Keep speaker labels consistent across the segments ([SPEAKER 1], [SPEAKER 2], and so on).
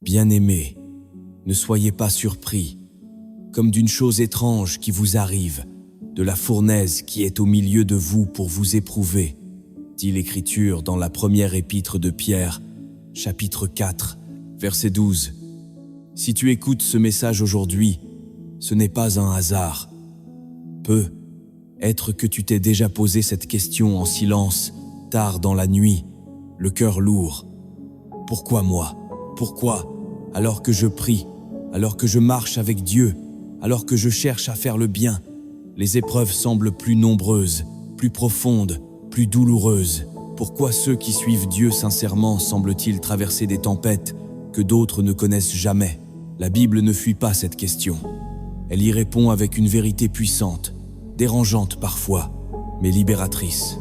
[SPEAKER 1] Bien-aimés, ne soyez pas surpris, comme d'une chose étrange qui vous arrive, de la fournaise qui est au milieu de vous pour vous éprouver, dit l'Écriture dans la première épître de Pierre, chapitre 4, verset 12. Si tu écoutes ce message aujourd'hui, ce n'est pas un hasard. Peut-être que tu t'es déjà posé cette question en silence, tard dans la nuit, le cœur lourd. Pourquoi moi? Pourquoi, alors que je prie, alors que je marche avec Dieu, alors que je cherche à faire le bien, les épreuves semblent plus nombreuses, plus profondes, plus douloureuses? Pourquoi ceux qui suivent Dieu sincèrement semblent-ils traverser des tempêtes que d'autres ne connaissent jamais? La Bible ne fuit pas cette question. Elle y répond avec une vérité puissante, dérangeante parfois, mais libératrice.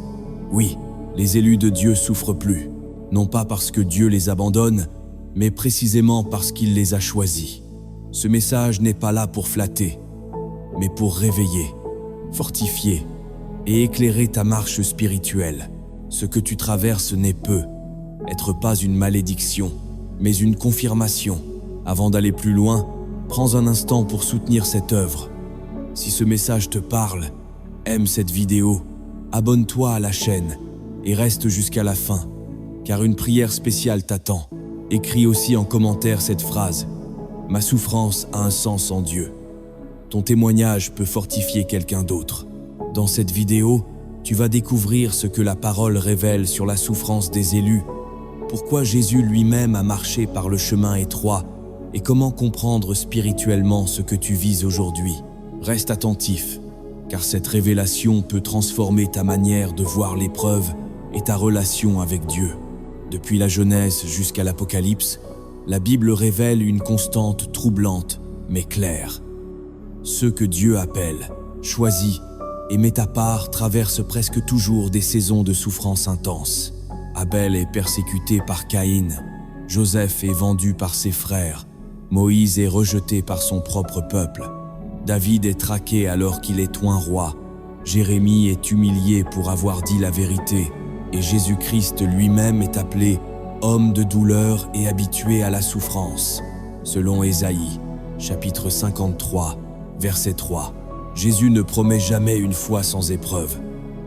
[SPEAKER 1] Oui, les élus de Dieu souffrent plus, non pas parce que Dieu les abandonne, mais précisément parce qu'il les a choisis. Ce message n'est pas là pour flatter, mais pour réveiller, fortifier et éclairer ta marche spirituelle. Ce que tu traverses n'est peut-être pas une malédiction, mais une confirmation. Avant d'aller plus loin, prends un instant pour soutenir cette œuvre. Si ce message te parle, aime cette vidéo, abonne-toi à la chaîne et reste jusqu'à la fin, car une prière spéciale t'attend. Écris aussi en commentaire cette phrase: « Ma souffrance a un sens en Dieu ». Ton témoignage peut fortifier quelqu'un d'autre. Dans cette vidéo, tu vas découvrir ce que la parole révèle sur la souffrance des élus, pourquoi Jésus lui-même a marché par le chemin étroit et comment comprendre spirituellement ce que tu vis aujourd'hui. Reste attentif, car cette révélation peut transformer ta manière de voir l'épreuve et ta relation avec Dieu. Depuis la Genèse jusqu'à l'Apocalypse, la Bible révèle une constante troublante, mais claire. Ceux que Dieu appelle, choisit et met à part traversent presque toujours des saisons de souffrance intense. Abel est persécuté par Caïn, Joseph est vendu par ses frères, Moïse est rejeté par son propre peuple, David est traqué alors qu'il est oint roi, Jérémie est humilié pour avoir dit la vérité, et Jésus-Christ lui-même est appelé homme de douleur et habitué à la souffrance. Selon Ésaïe, chapitre 53, verset 3, Jésus ne promet jamais une foi sans épreuve,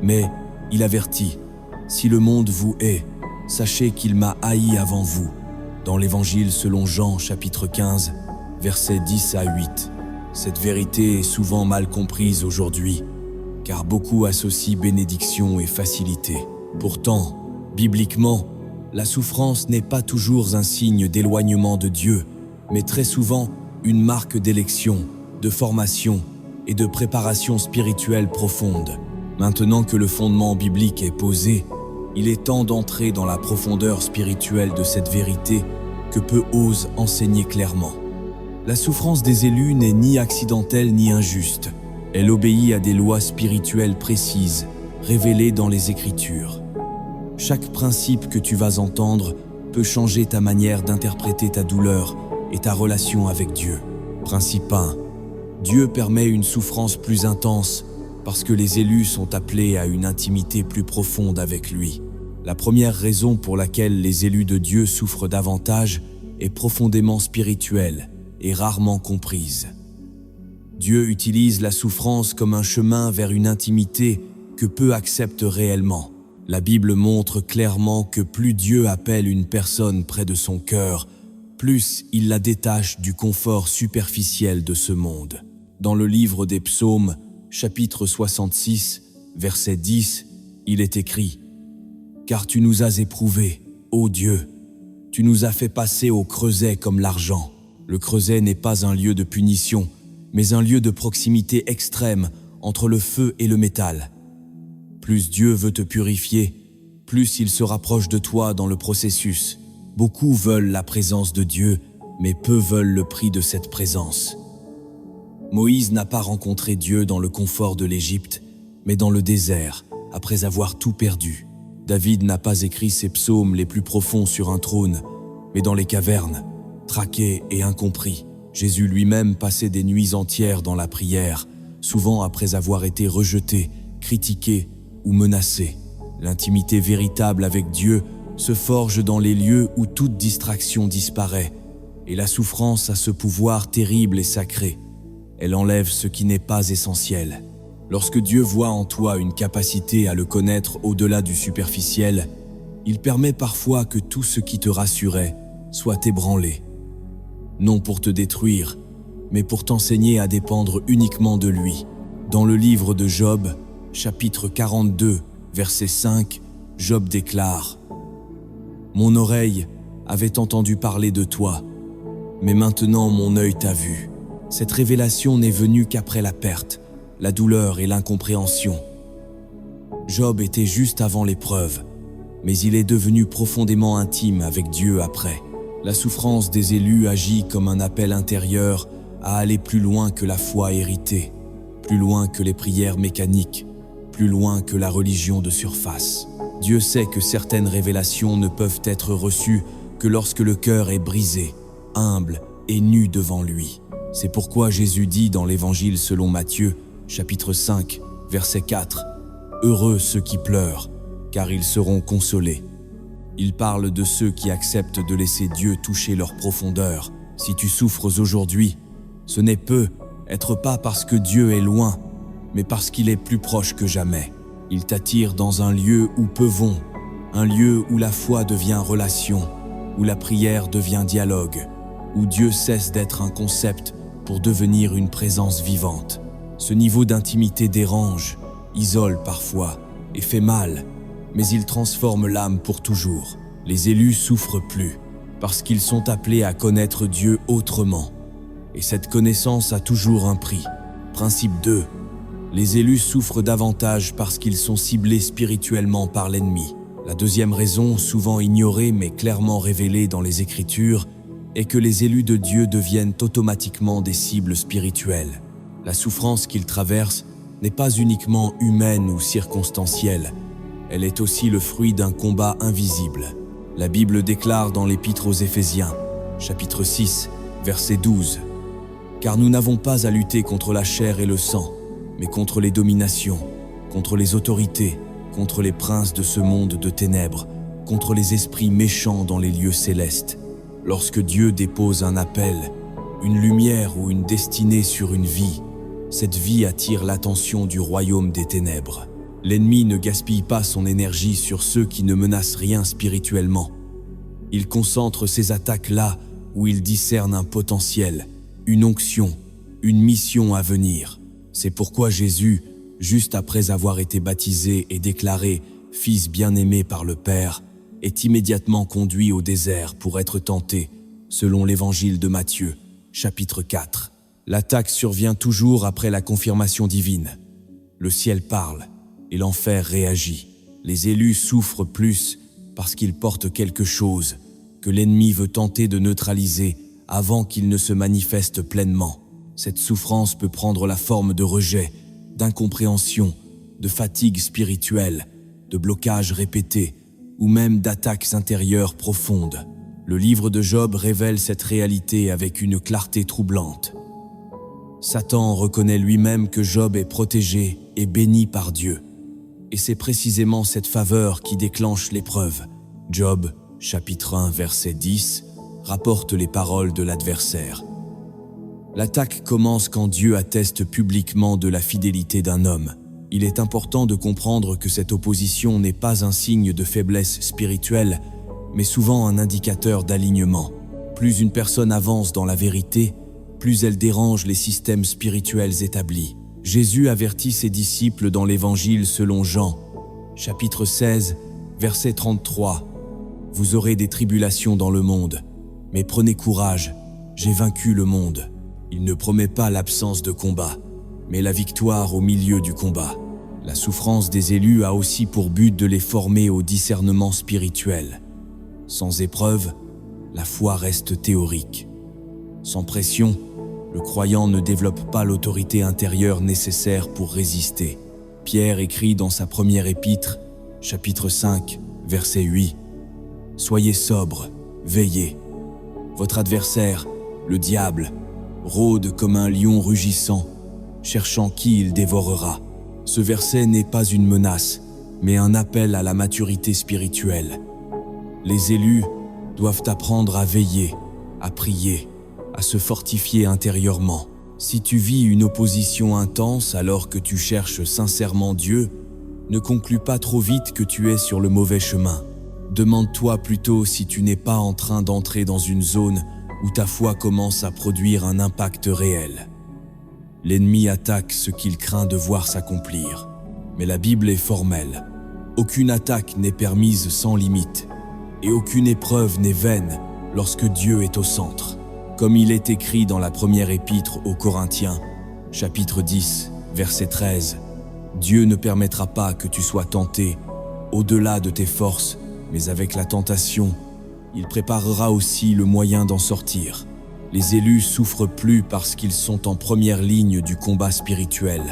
[SPEAKER 1] mais il avertit: « Si le monde vous hait, sachez qu'il m'a haï avant vous ». Dans l'Évangile selon Jean, chapitre 15, versets 10 à 8. Cette vérité est souvent mal comprise aujourd'hui, car beaucoup associent bénédiction et facilité. Pourtant, bibliquement, la souffrance n'est pas toujours un signe d'éloignement de Dieu, mais très souvent une marque d'élection, de formation et de préparation spirituelle profonde. Maintenant que le fondement biblique est posé, il est temps d'entrer dans la profondeur spirituelle de cette vérité que peu osent enseigner clairement. La souffrance des élus n'est ni accidentelle ni injuste. Elle obéit à des lois spirituelles précises, révélées dans les Écritures. Chaque principe que tu vas entendre peut changer ta manière d'interpréter ta douleur et ta relation avec Dieu. Principe 1. Dieu permet une souffrance plus intense parce que les élus sont appelés à une intimité plus profonde avec lui. La première raison pour laquelle les élus de Dieu souffrent davantage est profondément spirituelle et rarement comprise. Dieu utilise la souffrance comme un chemin vers une intimité que peu acceptent réellement. La Bible montre clairement que plus Dieu appelle une personne près de son cœur, plus il la détache du confort superficiel de ce monde. Dans le livre des Psaumes, chapitre 66, verset 10, il est écrit: « Car tu nous as éprouvés, ô Dieu, tu nous as fait passer au creuset comme l'argent. » Le creuset n'est pas un lieu de punition, mais un lieu de proximité extrême entre le feu et le métal. Plus Dieu veut te purifier, plus il se rapproche de toi dans le processus. Beaucoup veulent la présence de Dieu, mais peu veulent le prix de cette présence. Moïse n'a pas rencontré Dieu dans le confort de l'Égypte, mais dans le désert, après avoir tout perdu. David n'a pas écrit ses psaumes les plus profonds sur un trône, mais dans les cavernes, traqué et incompris. Jésus lui-même passait des nuits entières dans la prière, souvent après avoir été rejeté, critiqué ou menacé. L'intimité véritable avec Dieu se forge dans les lieux où toute distraction disparaît, Et la souffrance a ce pouvoir terrible et sacré. Elle enlève ce qui n'est pas essentiel. Lorsque Dieu voit en toi une capacité à le connaître au-delà du superficiel, il permet parfois que tout ce qui te rassurait soit ébranlé. Non pour te détruire, mais pour t'enseigner à dépendre uniquement de lui. Dans le livre de Job, chapitre 42, verset 5, Job déclare « Mon oreille avait entendu parler de toi, mais maintenant mon œil t'a vu. » Cette révélation n'est venue qu'après la perte, la douleur et l'incompréhension. Job était juste avant l'épreuve, mais il est devenu profondément intime avec Dieu après. La souffrance des élus agit comme un appel intérieur à aller plus loin que la foi héritée, plus loin que les prières mécaniques, plus loin que la religion de surface. Dieu sait que certaines révélations ne peuvent être reçues que lorsque le cœur est brisé, humble et nu devant lui. C'est pourquoi Jésus dit dans l'Évangile selon Matthieu, chapitre 5, verset 4, « Heureux ceux qui pleurent, car ils seront consolés. » Il parle de ceux qui acceptent de laisser Dieu toucher leur profondeur. Si tu souffres aujourd'hui, ce n'est peut-être pas parce que Dieu est loin, mais parce qu'il est plus proche que jamais. Il t'attire dans un lieu où peu vont, un lieu où la foi devient relation, où la prière devient dialogue, où Dieu cesse d'être un concept pour devenir une présence vivante. Ce niveau d'intimité dérange, isole parfois et fait mal, mais il transforme l'âme pour toujours. Les élus souffrent plus parce qu'ils sont appelés à connaître Dieu autrement. Et cette connaissance a toujours un prix. Principe 2. Les élus souffrent davantage parce qu'ils sont ciblés spirituellement par l'ennemi. La deuxième raison, souvent ignorée mais clairement révélée dans les Écritures, est que les élus de Dieu deviennent automatiquement des cibles spirituelles. La souffrance qu'ils traversent n'est pas uniquement humaine ou circonstancielle, elle est aussi le fruit d'un combat invisible. La Bible déclare dans l'Épître aux Éphésiens, chapitre 6, verset 12, « Car nous n'avons pas à lutter contre la chair et le sang, mais contre les dominations, contre les autorités, contre les princes de ce monde de ténèbres, contre les esprits méchants dans les lieux célestes. » Lorsque Dieu dépose un appel, une lumière ou une destinée sur une vie, cette vie attire l'attention du royaume des ténèbres. L'ennemi ne gaspille pas son énergie sur ceux qui ne menacent rien spirituellement. Il concentre ses attaques là où il discerne un potentiel, une onction, une mission à venir. C'est pourquoi Jésus, juste après avoir été baptisé et déclaré « Fils bien-aimé par le Père », est immédiatement conduit au désert pour être tenté, selon l'Évangile de Matthieu, chapitre 4. L'attaque survient toujours après la confirmation divine. Le ciel parle et l'enfer réagit. Les élus souffrent plus parce qu'ils portent quelque chose que l'ennemi veut tenter de neutraliser avant qu'il ne se manifeste pleinement. Cette souffrance peut prendre la forme de rejet, d'incompréhension, de fatigue spirituelle, de blocages répétés, ou même d'attaques intérieures profondes. Le livre de Job révèle cette réalité avec une clarté troublante. Satan reconnaît lui-même que Job est protégé et béni par Dieu. Et c'est précisément cette faveur qui déclenche l'épreuve. Job, chapitre 1, verset 10, rapporte les paroles de l'adversaire. L'attaque commence quand Dieu atteste publiquement de la fidélité d'un homme. Il est important de comprendre que cette opposition n'est pas un signe de faiblesse spirituelle, mais souvent un indicateur d'alignement. Plus une personne avance dans la vérité, plus elle dérange les systèmes spirituels établis. Jésus avertit ses disciples dans l'Évangile selon Jean, chapitre 16, verset 33. « Vous aurez des tribulations dans le monde, mais prenez courage, j'ai vaincu le monde. » Il ne promet pas l'absence de combat, mais la victoire au milieu du combat. La souffrance des élus a aussi pour but de les former au discernement spirituel. Sans épreuve, la foi reste théorique. Sans pression, le croyant ne développe pas l'autorité intérieure nécessaire pour résister. Pierre écrit dans sa première épître, chapitre 5, verset 8, « Soyez sobres, veillez. Votre adversaire, le diable, rôde comme un lion rugissant, cherchant qui il dévorera. » Ce verset n'est pas une menace, mais un appel à la maturité spirituelle. Les élus doivent apprendre à veiller, à prier, à se fortifier intérieurement. Si tu vis une opposition intense alors que tu cherches sincèrement Dieu, ne conclus pas trop vite que tu es sur le mauvais chemin. Demande-toi plutôt si tu n'es pas en train d'entrer dans une zone où ta foi commence à produire un impact réel. L'ennemi attaque ce qu'il craint de voir s'accomplir. Mais la Bible est formelle. Aucune attaque n'est permise sans limite, et aucune épreuve n'est vaine lorsque Dieu est au centre. Comme il est écrit dans la première épître aux Corinthiens, chapitre 10, verset 13, « Dieu ne permettra pas que tu sois tenté au-delà de tes forces, mais avec la tentation, il préparera aussi le moyen d'en sortir. » Les élus souffrent plus parce qu'ils sont en première ligne du combat spirituel,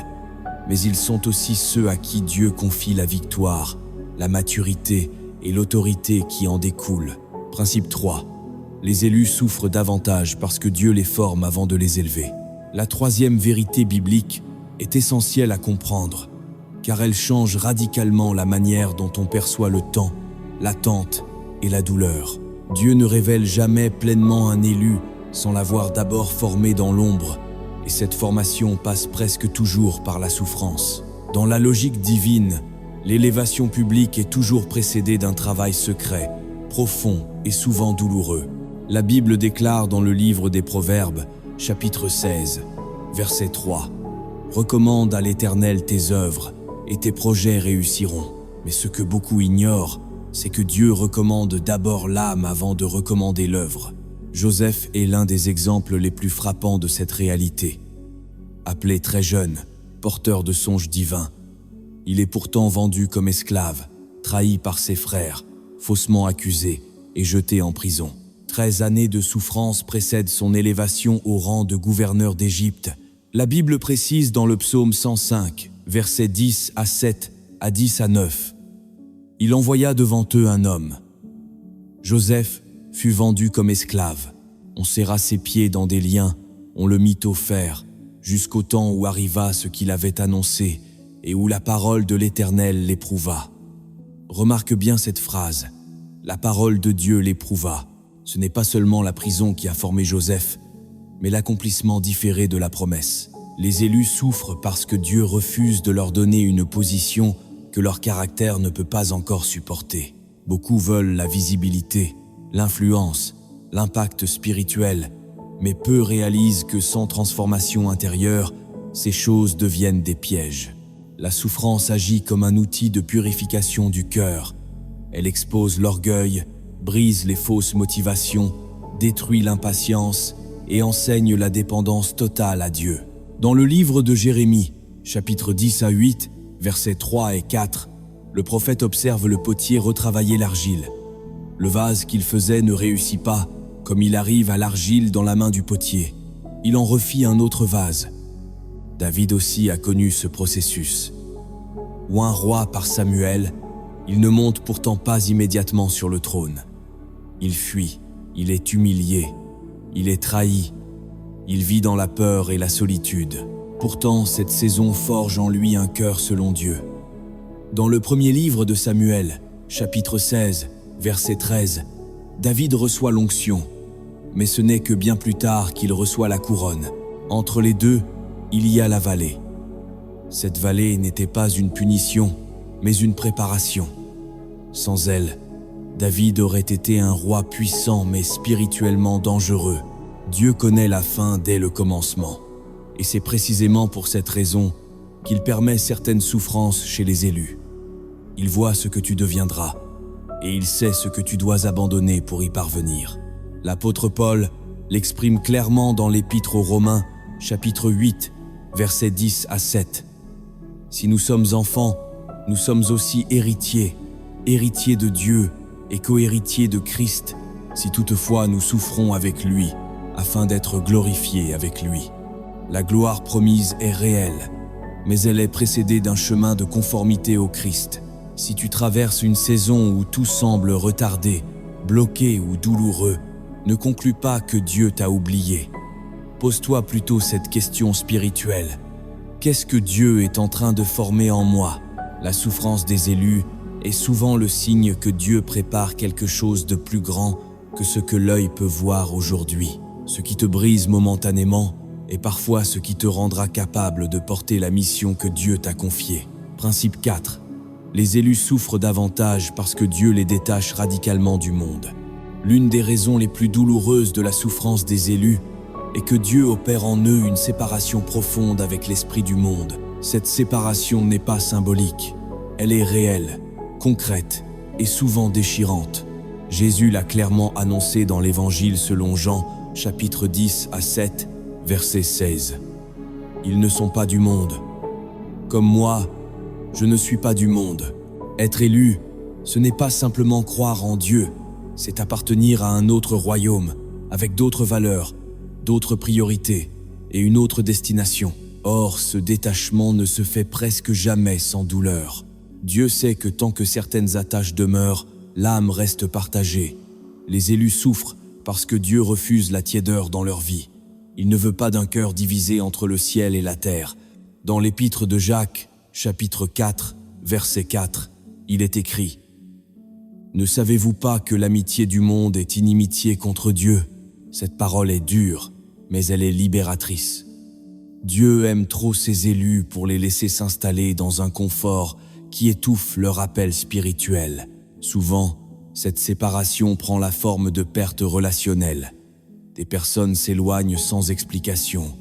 [SPEAKER 1] mais ils sont aussi ceux à qui Dieu confie la victoire, la maturité et l'autorité qui en découlent. Principe 3. Les élus souffrent davantage parce que Dieu les forme avant de les élever. La troisième vérité biblique est essentielle à comprendre, car elle change radicalement la manière dont on perçoit le temps, l'attente et la douleur. Dieu ne révèle jamais pleinement un élu sans l'avoir d'abord formé dans l'ombre, et cette formation passe presque toujours par la souffrance. Dans la logique divine, l'élévation publique est toujours précédée d'un travail secret, profond et souvent douloureux. La Bible déclare dans le livre des Proverbes, chapitre 16, verset 3, « Recommande à l'Éternel tes œuvres, et tes projets réussiront. » Mais ce que beaucoup ignorent, c'est que Dieu recommande d'abord l'âme avant de recommander l'œuvre. Joseph est l'un des exemples les plus frappants de cette réalité. Appelé très jeune, porteur de songes divins, il est pourtant vendu comme esclave, trahi par ses frères, faussement accusé et jeté en prison. 13 années de souffrance précèdent son élévation au rang de gouverneur d'Égypte. La Bible précise dans le psaume 105, versets 10 à 7 à 10 à 9. Il envoya devant eux un homme. Joseph fut vendu comme esclave. On serra ses pieds dans des liens, on le mit au fer, jusqu'au temps où arriva ce qu'il avait annoncé et où la parole de l'Éternel l'éprouva. Remarque bien cette phrase, la parole de Dieu l'éprouva. Ce n'est pas seulement la prison qui a formé Joseph, mais l'accomplissement différé de la promesse. Les élus souffrent parce que Dieu refuse de leur donner une position que leur caractère ne peut pas encore supporter. Beaucoup veulent la visibilité, l'influence, l'impact spirituel, mais peu réalisent que sans transformation intérieure, ces choses deviennent des pièges. La souffrance agit comme un outil de purification du cœur. Elle expose l'orgueil, brise les fausses motivations, détruit l'impatience et enseigne la dépendance totale à Dieu. Dans le livre de Jérémie, chapitre 10 à 8, versets 3 et 4, le prophète observe le potier retravailler l'argile. Le vase qu'il faisait ne réussit pas, comme il arrive à l'argile dans la main du potier. Il en refit un autre vase. David aussi a connu ce processus. Oint roi par Samuel, il ne monte pourtant pas immédiatement sur le trône. Il fuit, il est humilié, il est trahi, il vit dans la peur et la solitude. Pourtant, cette saison forge en lui un cœur selon Dieu. Dans le premier livre de Samuel, chapitre 16, verset 13, David reçoit l'onction, mais ce n'est que bien plus tard qu'il reçoit la couronne. Entre les deux, il y a la vallée. Cette vallée n'était pas une punition, mais une préparation. Sans elle, David aurait été un roi puissant mais spirituellement dangereux. Dieu connaît la fin dès le commencement. Et c'est précisément pour cette raison qu'il permet certaines souffrances chez les élus. Il voit ce que tu deviendras, et il sait ce que tu dois abandonner pour y parvenir. L'apôtre Paul l'exprime clairement dans l'Épître aux Romains, chapitre 8, versets 10 à 7. Si nous sommes enfants, nous sommes aussi héritiers, héritiers de Dieu et co-héritiers de Christ, si toutefois nous souffrons avec lui, afin d'être glorifiés avec lui. La gloire promise est réelle, mais elle est précédée d'un chemin de conformité au Christ. Si tu traverses une saison où tout semble retardé, bloqué ou douloureux, ne conclus pas que Dieu t'a oublié. Pose-toi plutôt cette question spirituelle. Qu'est-ce que Dieu est en train de former en moi? La souffrance des élus est souvent le signe que Dieu prépare quelque chose de plus grand que ce que l'œil peut voir aujourd'hui. Ce qui te brise momentanément est parfois ce qui te rendra capable de porter la mission que Dieu t'a confiée. Principe 4. Les élus souffrent davantage parce que Dieu les détache radicalement du monde. L'une des raisons les plus douloureuses de la souffrance des élus est que Dieu opère en eux une séparation profonde avec l'esprit du monde. Cette séparation n'est pas symbolique, elle est réelle, concrète et souvent déchirante. Jésus l'a clairement annoncé dans l'Évangile selon Jean, chapitre 10 à 7, verset 16. Ils ne sont pas du monde. Comme moi, je ne suis pas du monde. Être élu, ce n'est pas simplement croire en Dieu, c'est appartenir à un autre royaume, avec d'autres valeurs, d'autres priorités et une autre destination. Or, ce détachement ne se fait presque jamais sans douleur. Dieu sait que tant que certaines attaches demeurent, l'âme reste partagée. Les élus souffrent parce que Dieu refuse la tiédeur dans leur vie. Il ne veut pas d'un cœur divisé entre le ciel et la terre. Dans l'épître de Jacques, chapitre 4, verset 4, il est écrit « Ne savez-vous pas que l'amitié du monde est inimitié contre Dieu ? Cette parole est dure, mais elle est libératrice. Dieu aime trop ses élus pour les laisser s'installer dans un confort qui étouffe leur appel spirituel. Souvent, cette séparation prend la forme de pertes relationnelles. Des personnes s'éloignent sans explication,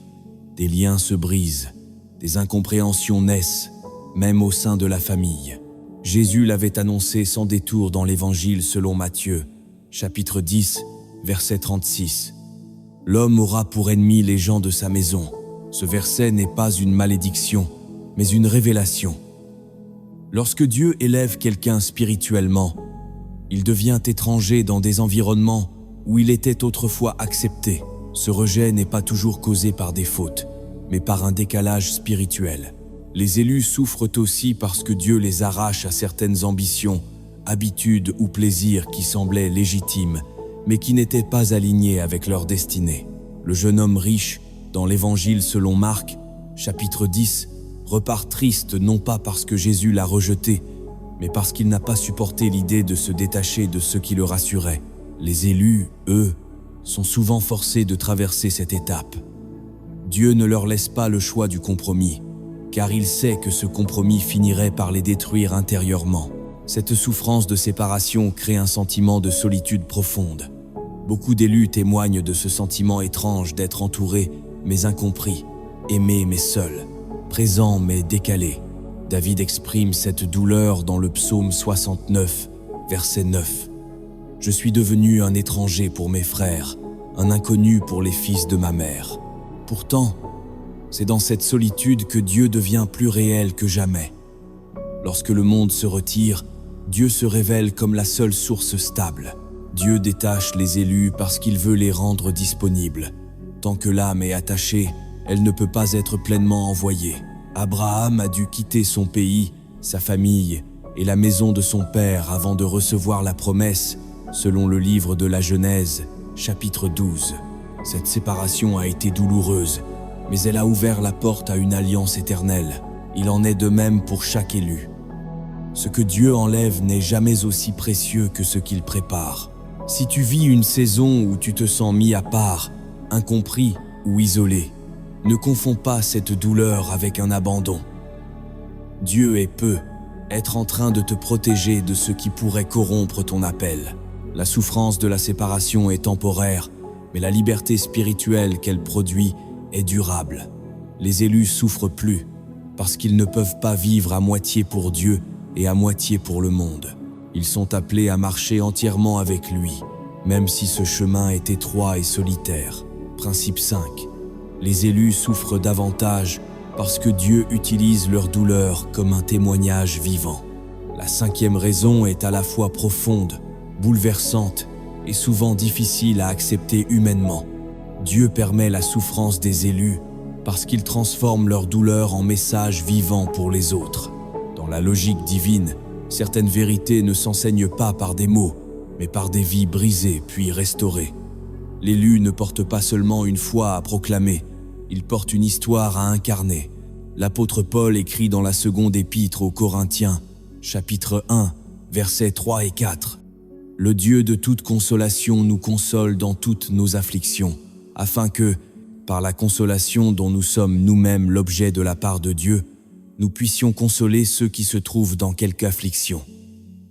[SPEAKER 1] des liens se brisent, des incompréhensions naissent, même au sein de la famille. Jésus l'avait annoncé sans détour dans l'Évangile selon Matthieu, chapitre 10, verset 36. « L'homme aura pour ennemi les gens de sa maison. » Ce verset n'est pas une malédiction, mais une révélation. Lorsque Dieu élève quelqu'un spirituellement, il devient étranger dans des environnements où il était autrefois accepté. Ce rejet n'est pas toujours causé par des fautes, mais par un décalage spirituel. Les élus souffrent aussi parce que Dieu les arrache à certaines ambitions, habitudes ou plaisirs qui semblaient légitimes, mais qui n'étaient pas alignés avec leur destinée. Le jeune homme riche, dans l'Évangile selon Marc, chapitre 10, repart triste non pas parce que Jésus l'a rejeté, mais parce qu'il n'a pas supporté l'idée de se détacher de ce qui le rassurait. Les élus, eux, sont souvent forcés de traverser cette étape. Dieu ne leur laisse pas le choix du compromis, car il sait que ce compromis finirait par les détruire intérieurement. Cette souffrance de séparation crée un sentiment de solitude profonde. Beaucoup d'élus témoignent de ce sentiment étrange d'être entourés mais incompris, aimés mais seuls, présents mais décalés. David exprime cette douleur dans le psaume 69, verset 9. « Je suis devenu un étranger pour mes frères, un inconnu pour les fils de ma mère. » Pourtant, c'est dans cette solitude que Dieu devient plus réel que jamais. Lorsque le monde se retire, Dieu se révèle comme la seule source stable. Dieu détache les élus parce qu'il veut les rendre disponibles. Tant que l'âme est attachée, elle ne peut pas être pleinement envoyée. Abraham a dû quitter son pays, sa famille et la maison de son père avant de recevoir la promesse, selon le livre de la Genèse, chapitre 12. Cette séparation a été douloureuse, mais elle a ouvert la porte à une alliance éternelle. Il en est de même pour chaque élu. Ce que Dieu enlève n'est jamais aussi précieux que ce qu'il prépare. Si tu vis une saison où tu te sens mis à part, incompris ou isolé, ne confonds pas cette douleur avec un abandon. Dieu peut être en train de te protéger de ce qui pourrait corrompre ton appel. La souffrance de la séparation est temporaire, mais la liberté spirituelle qu'elle produit est durable. Les élus souffrent plus parce qu'ils ne peuvent pas vivre à moitié pour Dieu et à moitié pour le monde. Ils sont appelés à marcher entièrement avec lui, même si ce chemin est étroit et solitaire. Principe 5. Les élus souffrent davantage parce que Dieu utilise leur douleur comme un témoignage vivant. La 5e raison est à la fois profonde, bouleversante et souvent difficile à accepter humainement. Dieu permet la souffrance des élus parce qu'il transforme leur douleur en message vivant pour les autres. Dans la logique divine, certaines vérités ne s'enseignent pas par des mots, mais par des vies brisées puis restaurées. L'élu ne porte pas seulement une foi à proclamer, il porte une histoire à incarner. L'apôtre Paul écrit dans la 2e épître aux Corinthiens, chapitre 1, versets 3 et 4. Le Dieu de toute consolation nous console dans toutes nos afflictions, afin que, par la consolation dont nous sommes nous-mêmes l'objet de la part de Dieu, nous puissions consoler ceux qui se trouvent dans quelque affliction.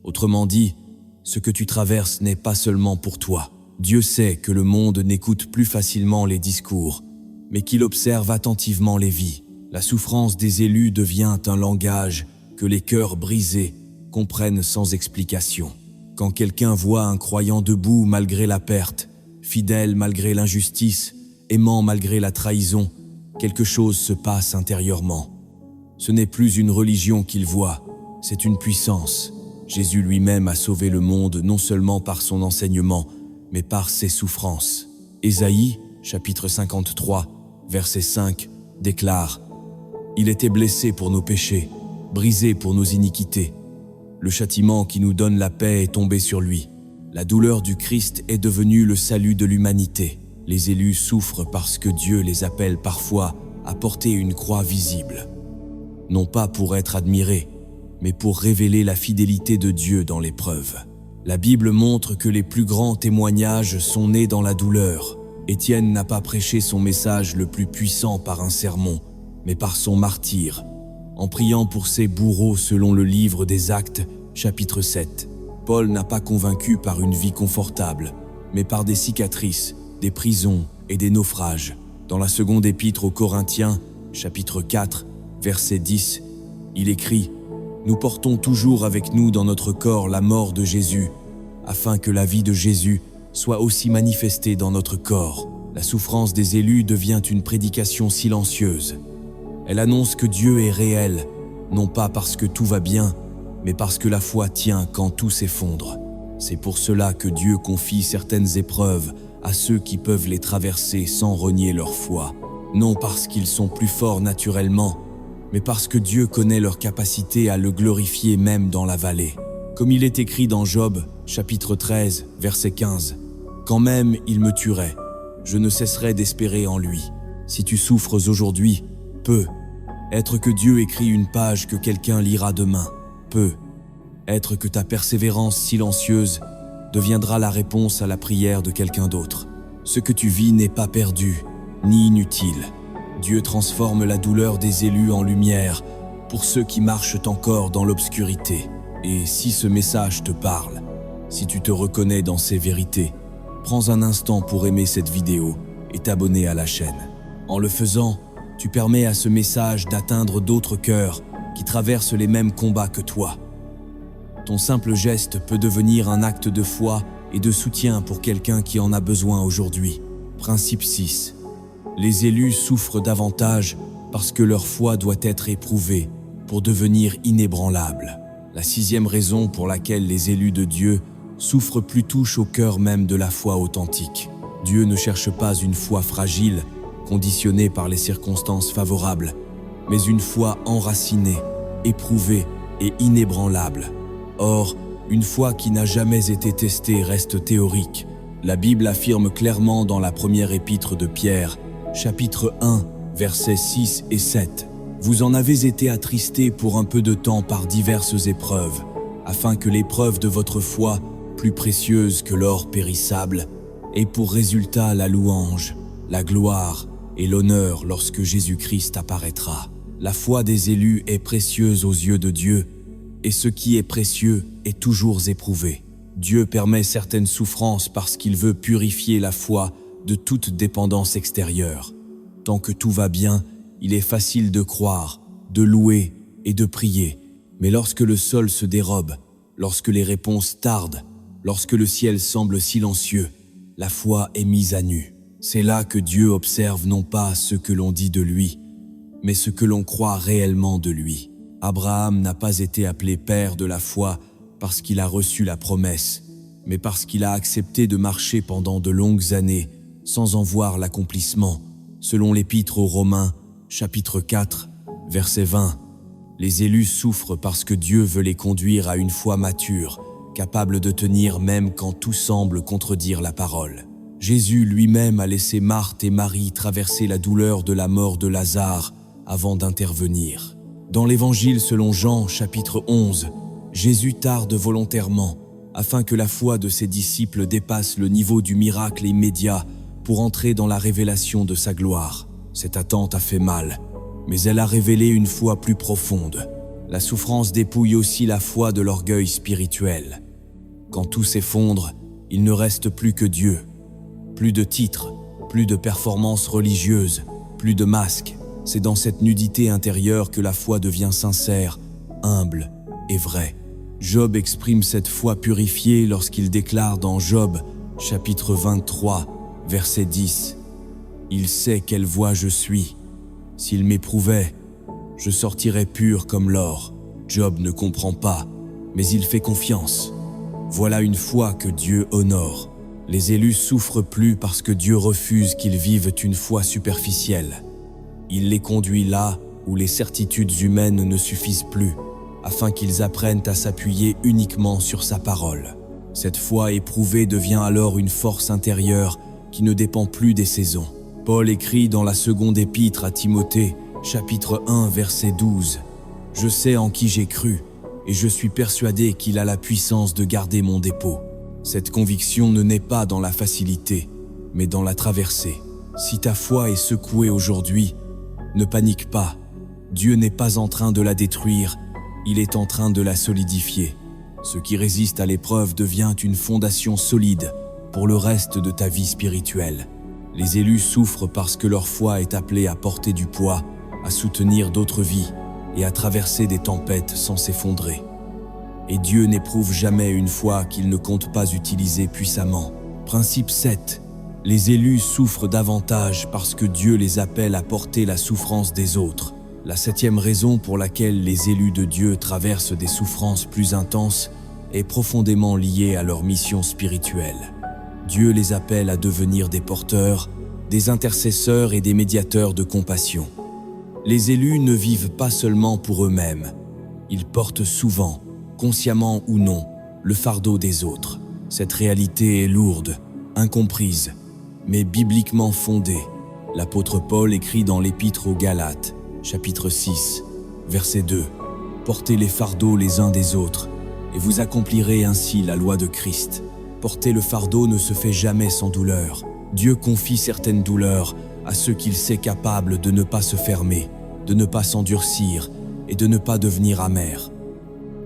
[SPEAKER 1] Autrement dit, ce que tu traverses n'est pas seulement pour toi. Dieu sait que le monde n'écoute plus facilement les discours, mais qu'il observe attentivement les vies. La souffrance des élus devient un langage que les cœurs brisés comprennent sans explication. Quand quelqu'un voit un croyant debout malgré la perte, fidèle malgré l'injustice, aimant malgré la trahison, quelque chose se passe intérieurement. Ce n'est plus une religion qu'il voit, c'est une puissance. Jésus lui-même a sauvé le monde non seulement par son enseignement, mais par ses souffrances. Ésaïe, chapitre 53, verset 5, déclare « Il était blessé pour nos péchés, brisé pour nos iniquités. Le châtiment qui nous donne la paix est tombé sur lui. La douleur du Christ est devenue le salut de l'humanité. » Les élus souffrent parce que Dieu les appelle parfois à porter une croix visible. Non pas pour être admirés, mais pour révéler la fidélité de Dieu dans l'épreuve. La Bible montre que les plus grands témoignages sont nés dans la douleur. Étienne n'a pas prêché son message le plus puissant par un sermon, mais par son martyre, en priant pour ses bourreaux selon le livre des Actes, chapitre 7. Paul n'a pas convaincu par une vie confortable, mais par des cicatrices, des prisons et des naufrages. Dans la seconde épître aux Corinthiens, chapitre 4, verset 10, il écrit « Nous portons toujours avec nous dans notre corps la mort de Jésus, afin que la vie de Jésus soit aussi manifestée dans notre corps. » La souffrance des élus devient une prédication silencieuse. Elle annonce que Dieu est réel, non pas parce que tout va bien, mais parce que la foi tient quand tout s'effondre. C'est pour cela que Dieu confie certaines épreuves à ceux qui peuvent les traverser sans renier leur foi. Non parce qu'ils sont plus forts naturellement, mais parce que Dieu connaît leur capacité à le glorifier même dans la vallée. Comme il est écrit dans Job, chapitre 13, verset 15, « Quand même il me tuerait, je ne cesserai d'espérer en lui. » Si tu souffres aujourd'hui, peut être que Dieu écrit une page que quelqu'un lira demain. Peut être que ta persévérance silencieuse deviendra la réponse à la prière de quelqu'un d'autre. Ce que tu vis n'est pas perdu, ni inutile. Dieu transforme la douleur des élus en lumière pour ceux qui marchent encore dans l'obscurité. Et si ce message te parle, si tu te reconnais dans ces vérités, prends un instant pour aimer cette vidéo et t'abonner à la chaîne. En le faisant, tu permets à ce message d'atteindre d'autres cœurs qui traversent les mêmes combats que toi. Ton simple geste peut devenir un acte de foi et de soutien pour quelqu'un qui en a besoin aujourd'hui. Principe 6. Les élus souffrent davantage parce que leur foi doit être éprouvée pour devenir inébranlable. La 6e raison pour laquelle les élus de Dieu souffrent plus touche au cœur même de la foi authentique. Dieu ne cherche pas une foi fragile, conditionnée par les circonstances favorables, mais une foi enracinée, éprouvée et inébranlable. Or, une foi qui n'a jamais été testée reste théorique. La Bible affirme clairement dans la première épître de Pierre, chapitre 1, versets 6 et 7. « Vous en avez été attristés pour un peu de temps par diverses épreuves, afin que l'épreuve de votre foi, plus précieuse que l'or périssable, ait pour résultat la louange, la gloire et l'honneur lorsque Jésus-Christ apparaîtra. » La foi des élus est précieuse aux yeux de Dieu, et ce qui est précieux est toujours éprouvé. Dieu permet certaines souffrances parce qu'il veut purifier la foi de toute dépendance extérieure. Tant que tout va bien, il est facile de croire, de louer et de prier. Mais lorsque le sol se dérobe, lorsque les réponses tardent, lorsque le ciel semble silencieux, la foi est mise à nu. C'est là que Dieu observe non pas ce que l'on dit de lui, mais ce que l'on croit réellement de lui. Abraham n'a pas été appelé père de la foi parce qu'il a reçu la promesse, mais parce qu'il a accepté de marcher pendant de longues années sans en voir l'accomplissement, selon l'épître aux Romains, chapitre 4, verset 20. Les élus souffrent parce que Dieu veut les conduire à une foi mature, capable de tenir même quand tout semble contredire la parole. Jésus lui-même a laissé Marthe et Marie traverser la douleur de la mort de Lazare avant d'intervenir. Dans l'Évangile selon Jean, chapitre 11, Jésus tarde volontairement afin que la foi de ses disciples dépasse le niveau du miracle immédiat pour entrer dans la révélation de sa gloire. Cette attente a fait mal, mais elle a révélé une foi plus profonde. La souffrance dépouille aussi la foi de l'orgueil spirituel. Quand tout s'effondre, il ne reste plus que Dieu. Plus de titres, plus de performances religieuses, plus de masques. C'est dans cette nudité intérieure que la foi devient sincère, humble et vraie. Job exprime cette foi purifiée lorsqu'il déclare dans Job, chapitre 23, verset 10, « Il sait quelle voie je suis. S'il m'éprouvait, je sortirais pur comme l'or. » Job ne comprend pas, mais il fait confiance. Voilà une foi que Dieu honore. Les élus souffrent plus parce que Dieu refuse qu'ils vivent une foi superficielle. Il les conduit là où les certitudes humaines ne suffisent plus, afin qu'ils apprennent à s'appuyer uniquement sur sa parole. Cette foi éprouvée devient alors une force intérieure qui ne dépend plus des saisons. Paul écrit dans la seconde épître à Timothée, chapitre 1, verset 12, « Je sais en qui j'ai cru, et je suis persuadé qu'il a la puissance de garder mon dépôt. » Cette conviction ne naît pas dans la facilité, mais dans la traversée. Si ta foi est secouée aujourd'hui, ne panique pas. Dieu n'est pas en train de la détruire, il est en train de la solidifier. Ce qui résiste à l'épreuve devient une fondation solide pour le reste de ta vie spirituelle. Les élus souffrent parce que leur foi est appelée à porter du poids, à soutenir d'autres vies et à traverser des tempêtes sans s'effondrer. Et Dieu n'éprouve jamais une foi qu'il ne compte pas utiliser puissamment. Principe 7. Les élus souffrent davantage parce que Dieu les appelle à porter la souffrance des autres. La 7e raison pour laquelle les élus de Dieu traversent des souffrances plus intenses est profondément liée à leur mission spirituelle. Dieu les appelle à devenir des porteurs, des intercesseurs et des médiateurs de compassion. Les élus ne vivent pas seulement pour eux-mêmes, ils portent souvent, consciemment ou non, le fardeau des autres. Cette réalité est lourde, incomprise, mais bibliquement fondée. L'apôtre Paul écrit dans l'Épître aux Galates, chapitre 6, verset 2, « Portez les fardeaux les uns des autres, et vous accomplirez ainsi la loi de Christ. » Porter le fardeau ne se fait jamais sans douleur. Dieu confie certaines douleurs à ceux qu'il sait capables de ne pas se fermer, de ne pas s'endurcir et de ne pas devenir amers.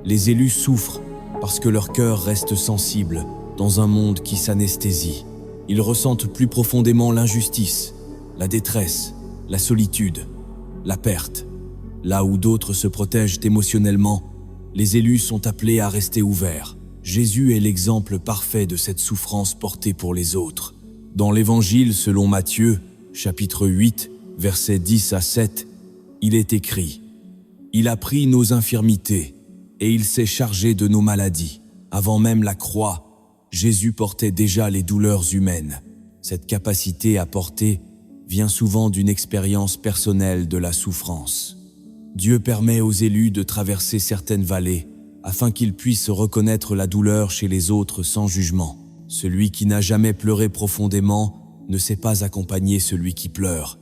[SPEAKER 1] Les élus souffrent parce que leur cœur reste sensible dans un monde qui s'anesthésie. Ils ressentent plus profondément l'injustice, la détresse, la solitude, la perte. Là où d'autres se protègent émotionnellement, les élus sont appelés à rester ouverts. Jésus est l'exemple parfait de cette souffrance portée pour les autres. Dans l'Évangile selon Matthieu, chapitre 8, versets 10 à 7, il est écrit « Il a pris nos infirmités et il s'est chargé de nos maladies. Avant même la croix, Jésus portait déjà les douleurs humaines. » Cette capacité à porter vient souvent d'une expérience personnelle de la souffrance. Dieu permet aux élus de traverser certaines vallées afin qu'ils puissent reconnaître la douleur chez les autres sans jugement. Celui qui n'a jamais pleuré profondément ne sait pas accompagner celui qui pleure.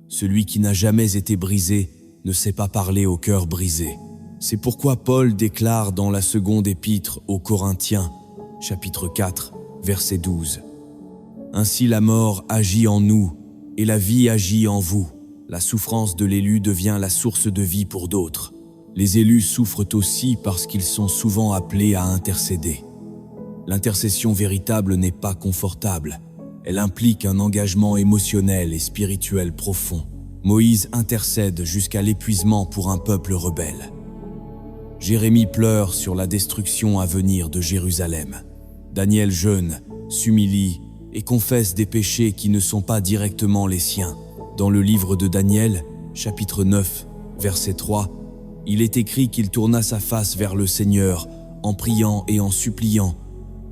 [SPEAKER 1] Celui qui n'a jamais été brisé ne sait pas parler au cœur brisé. C'est pourquoi Paul déclare dans la seconde épître aux Corinthiens, chapitre 4, verset 12. « Ainsi la mort agit en nous et la vie agit en vous. La souffrance de l'élu devient la source de vie pour d'autres. » Les élus souffrent aussi parce qu'ils sont souvent appelés à intercéder. L'intercession véritable n'est pas confortable. Elle implique un engagement émotionnel et spirituel profond. Moïse intercède jusqu'à l'épuisement pour un peuple rebelle. Jérémie pleure sur la destruction à venir de Jérusalem. Daniel jeûne, s'humilie et confesse des péchés qui ne sont pas directement les siens. Dans le livre de Daniel, chapitre 9, verset 3, il est écrit qu'il tourna sa face vers le Seigneur en priant et en suppliant,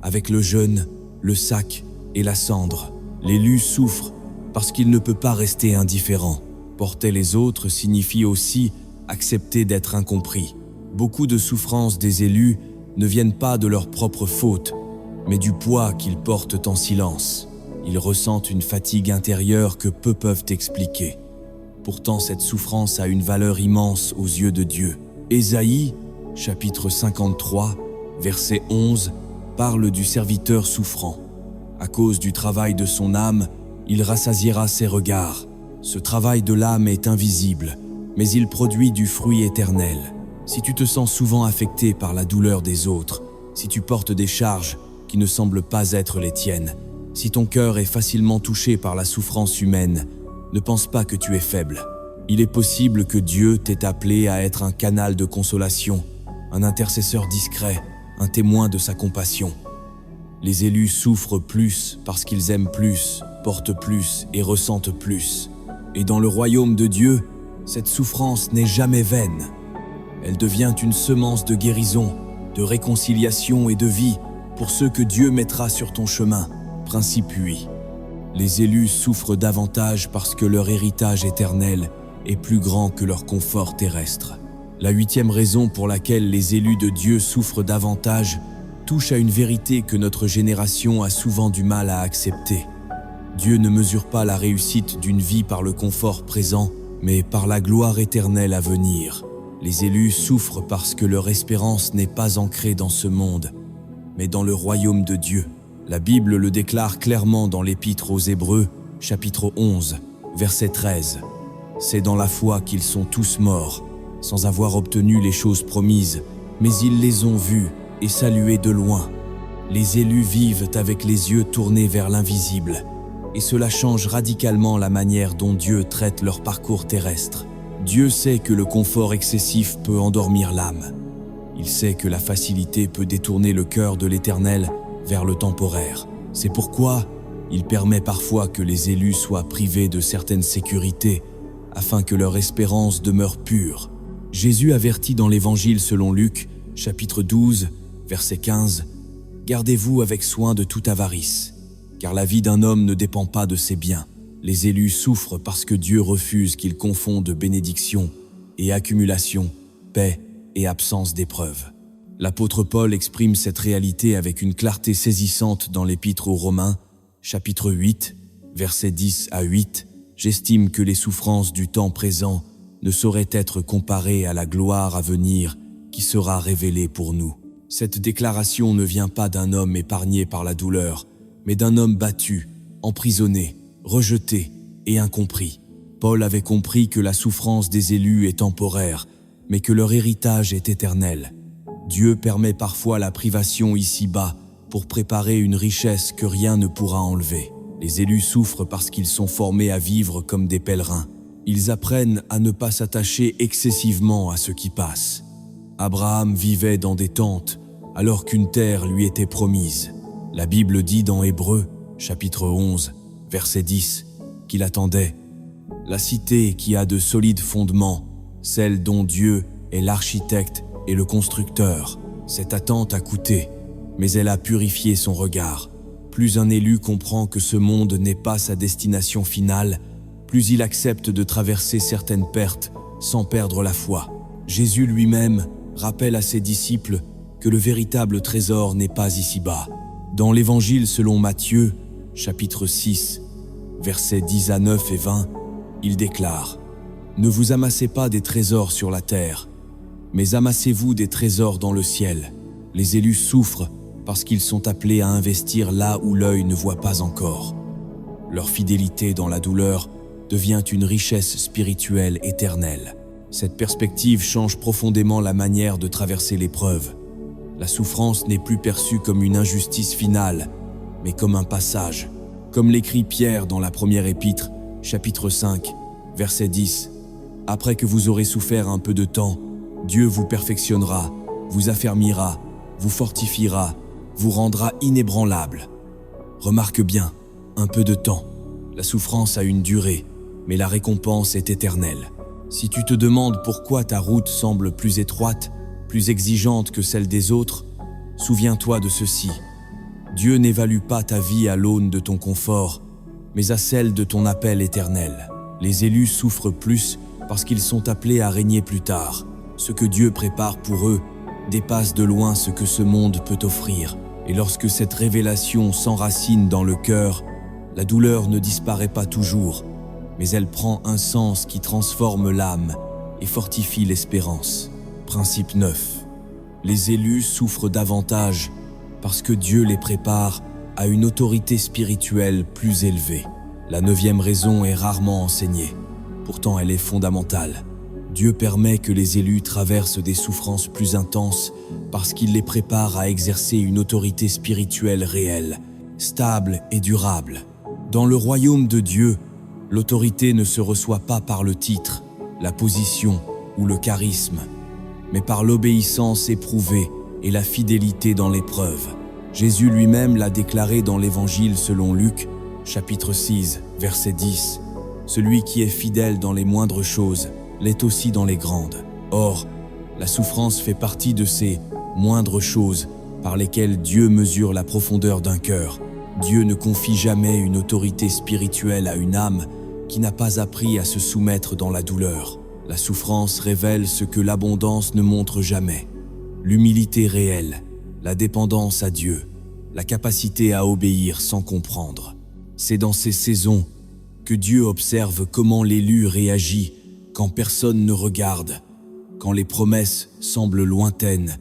[SPEAKER 1] avec le jeûne, le sac et la cendre. L'élu souffre parce qu'il ne peut pas rester indifférent. Porter les autres signifie aussi accepter d'être incompris. Beaucoup de souffrances des élus ne viennent pas de leur propre faute, mais du poids qu'ils portent en silence. Ils ressentent une fatigue intérieure que peu peuvent expliquer. Pourtant, cette souffrance a une valeur immense aux yeux de Dieu. Ésaïe, chapitre 53, verset 11, parle du serviteur souffrant. À cause du travail de son âme, il rassasiera ses regards. Ce travail de l'âme est invisible, mais il produit du fruit éternel. Si tu te sens souvent affecté par la douleur des autres, si tu portes des charges qui ne semblent pas être les tiennes, si ton cœur est facilement touché par la souffrance humaine, ne pense pas que tu es faible. Il est possible que Dieu t'ait appelé à être un canal de consolation, un intercesseur discret, un témoin de sa compassion. Les élus souffrent plus parce qu'ils aiment plus, portent plus et ressentent plus. Et dans le royaume de Dieu, cette souffrance n'est jamais vaine. Elle devient une semence de guérison, de réconciliation et de vie pour ceux que Dieu mettra sur ton chemin. Principe 8. Les élus souffrent davantage parce que leur héritage éternel est plus grand que leur confort terrestre. La 8e raison pour laquelle les élus de Dieu souffrent davantage touche à une vérité que notre génération a souvent du mal à accepter. Dieu ne mesure pas la réussite d'une vie par le confort présent, mais par la gloire éternelle à venir. Les élus souffrent parce que leur espérance n'est pas ancrée dans ce monde, mais dans le royaume de Dieu. La Bible le déclare clairement dans l'Épître aux Hébreux, chapitre 11, verset 13. C'est dans la foi qu'ils sont tous morts, sans avoir obtenu les choses promises, mais ils les ont vues et saluées de loin. Les élus vivent avec les yeux tournés vers l'invisible, et cela change radicalement la manière dont Dieu traite leur parcours terrestre. Dieu sait que le confort excessif peut endormir l'âme. Il sait que la facilité peut détourner le cœur de l'Éternel vers le temporaire. C'est pourquoi il permet parfois que les élus soient privés de certaines sécurités, afin que leur espérance demeure pure. Jésus avertit dans l'Évangile selon Luc, chapitre 12, verset 15, « Gardez-vous avec soin de toute avarice, car la vie d'un homme ne dépend pas de ses biens. » Les élus souffrent parce que Dieu refuse qu'ils confondent bénédiction et accumulation, paix et absence d'épreuve. L'apôtre Paul exprime cette réalité avec une clarté saisissante dans l'Épître aux Romains, chapitre 8, versets 10 à 8. « J'estime que les souffrances du temps présent ne sauraient être comparées à la gloire à venir qui sera révélée pour nous. » Cette déclaration ne vient pas d'un homme épargné par la douleur, mais d'un homme battu, emprisonné, rejeté et incompris. Paul avait compris que la souffrance des élus est temporaire, mais que leur héritage est éternel. Dieu permet parfois la privation ici-bas pour préparer une richesse que rien ne pourra enlever. Les élus souffrent parce qu'ils sont formés à vivre comme des pèlerins. Ils apprennent à ne pas s'attacher excessivement à ce qui passe. Abraham vivait dans des tentes alors qu'une terre lui était promise. La Bible dit dans Hébreux, chapitre 11, verset 10, qu'il attendait la cité qui a de solides fondements, celle dont Dieu est l'architecte et le constructeur. Cette attente a coûté, mais elle a purifié son regard. Plus un élu comprend que ce monde n'est pas sa destination finale, plus il accepte de traverser certaines pertes sans perdre la foi. Jésus lui-même rappelle à ses disciples que le véritable trésor n'est pas ici-bas. Dans l'Évangile selon Matthieu, chapitre 6, versets 10 à 9 et 20, il déclare « Ne vous amassez pas des trésors sur la terre, mais amassez-vous des trésors dans le ciel. » Les élus souffrent parce qu'ils sont appelés à investir là où l'œil ne voit pas encore. Leur fidélité dans la douleur devient une richesse spirituelle éternelle. Cette perspective change profondément la manière de traverser l'épreuve. La souffrance n'est plus perçue comme une injustice finale, mais comme un passage. Comme l'écrit Pierre dans la première épître, chapitre 5, verset 10. « Après que vous aurez souffert un peu de temps, Dieu vous perfectionnera, vous affermira, vous fortifiera, vous rendra inébranlable. » Remarque bien, un peu de temps. La souffrance a une durée, mais la récompense est éternelle. Si tu te demandes pourquoi ta route semble plus étroite, plus exigeante que celle des autres, souviens-toi de ceci. Dieu n'évalue pas ta vie à l'aune de ton confort, mais à celle de ton appel éternel. Les élus souffrent plus parce qu'ils sont appelés à régner plus tard. Ce que Dieu prépare pour eux dépasse de loin ce que ce monde peut offrir. Et lorsque cette révélation s'enracine dans le cœur, la douleur ne disparaît pas toujours, mais elle prend un sens qui transforme l'âme et fortifie l'espérance. Principe 9. Les élus souffrent davantage parce que Dieu les prépare à une autorité spirituelle plus élevée. La 9e raison est rarement enseignée, pourtant elle est fondamentale. Dieu permet que les élus traversent des souffrances plus intenses parce qu'il les prépare à exercer une autorité spirituelle réelle, stable et durable. Dans le royaume de Dieu, l'autorité ne se reçoit pas par le titre, la position ou le charisme, mais par l'obéissance éprouvée et la fidélité dans l'épreuve. Jésus lui-même l'a déclaré dans l'Évangile selon Luc, chapitre 6, verset 10. « Celui qui est fidèle dans les moindres choses l'est aussi dans les grandes. » Or, la souffrance fait partie de ces moindres choses par lesquelles Dieu mesure la profondeur d'un cœur. Dieu ne confie jamais une autorité spirituelle à une âme qui n'a pas appris à se soumettre dans la douleur. La souffrance révèle ce que l'abondance ne montre jamais. L'humilité réelle, la dépendance à Dieu, la capacité à obéir sans comprendre. C'est dans ces saisons que Dieu observe comment l'élu réagit quand personne ne regarde, quand les promesses semblent lointaines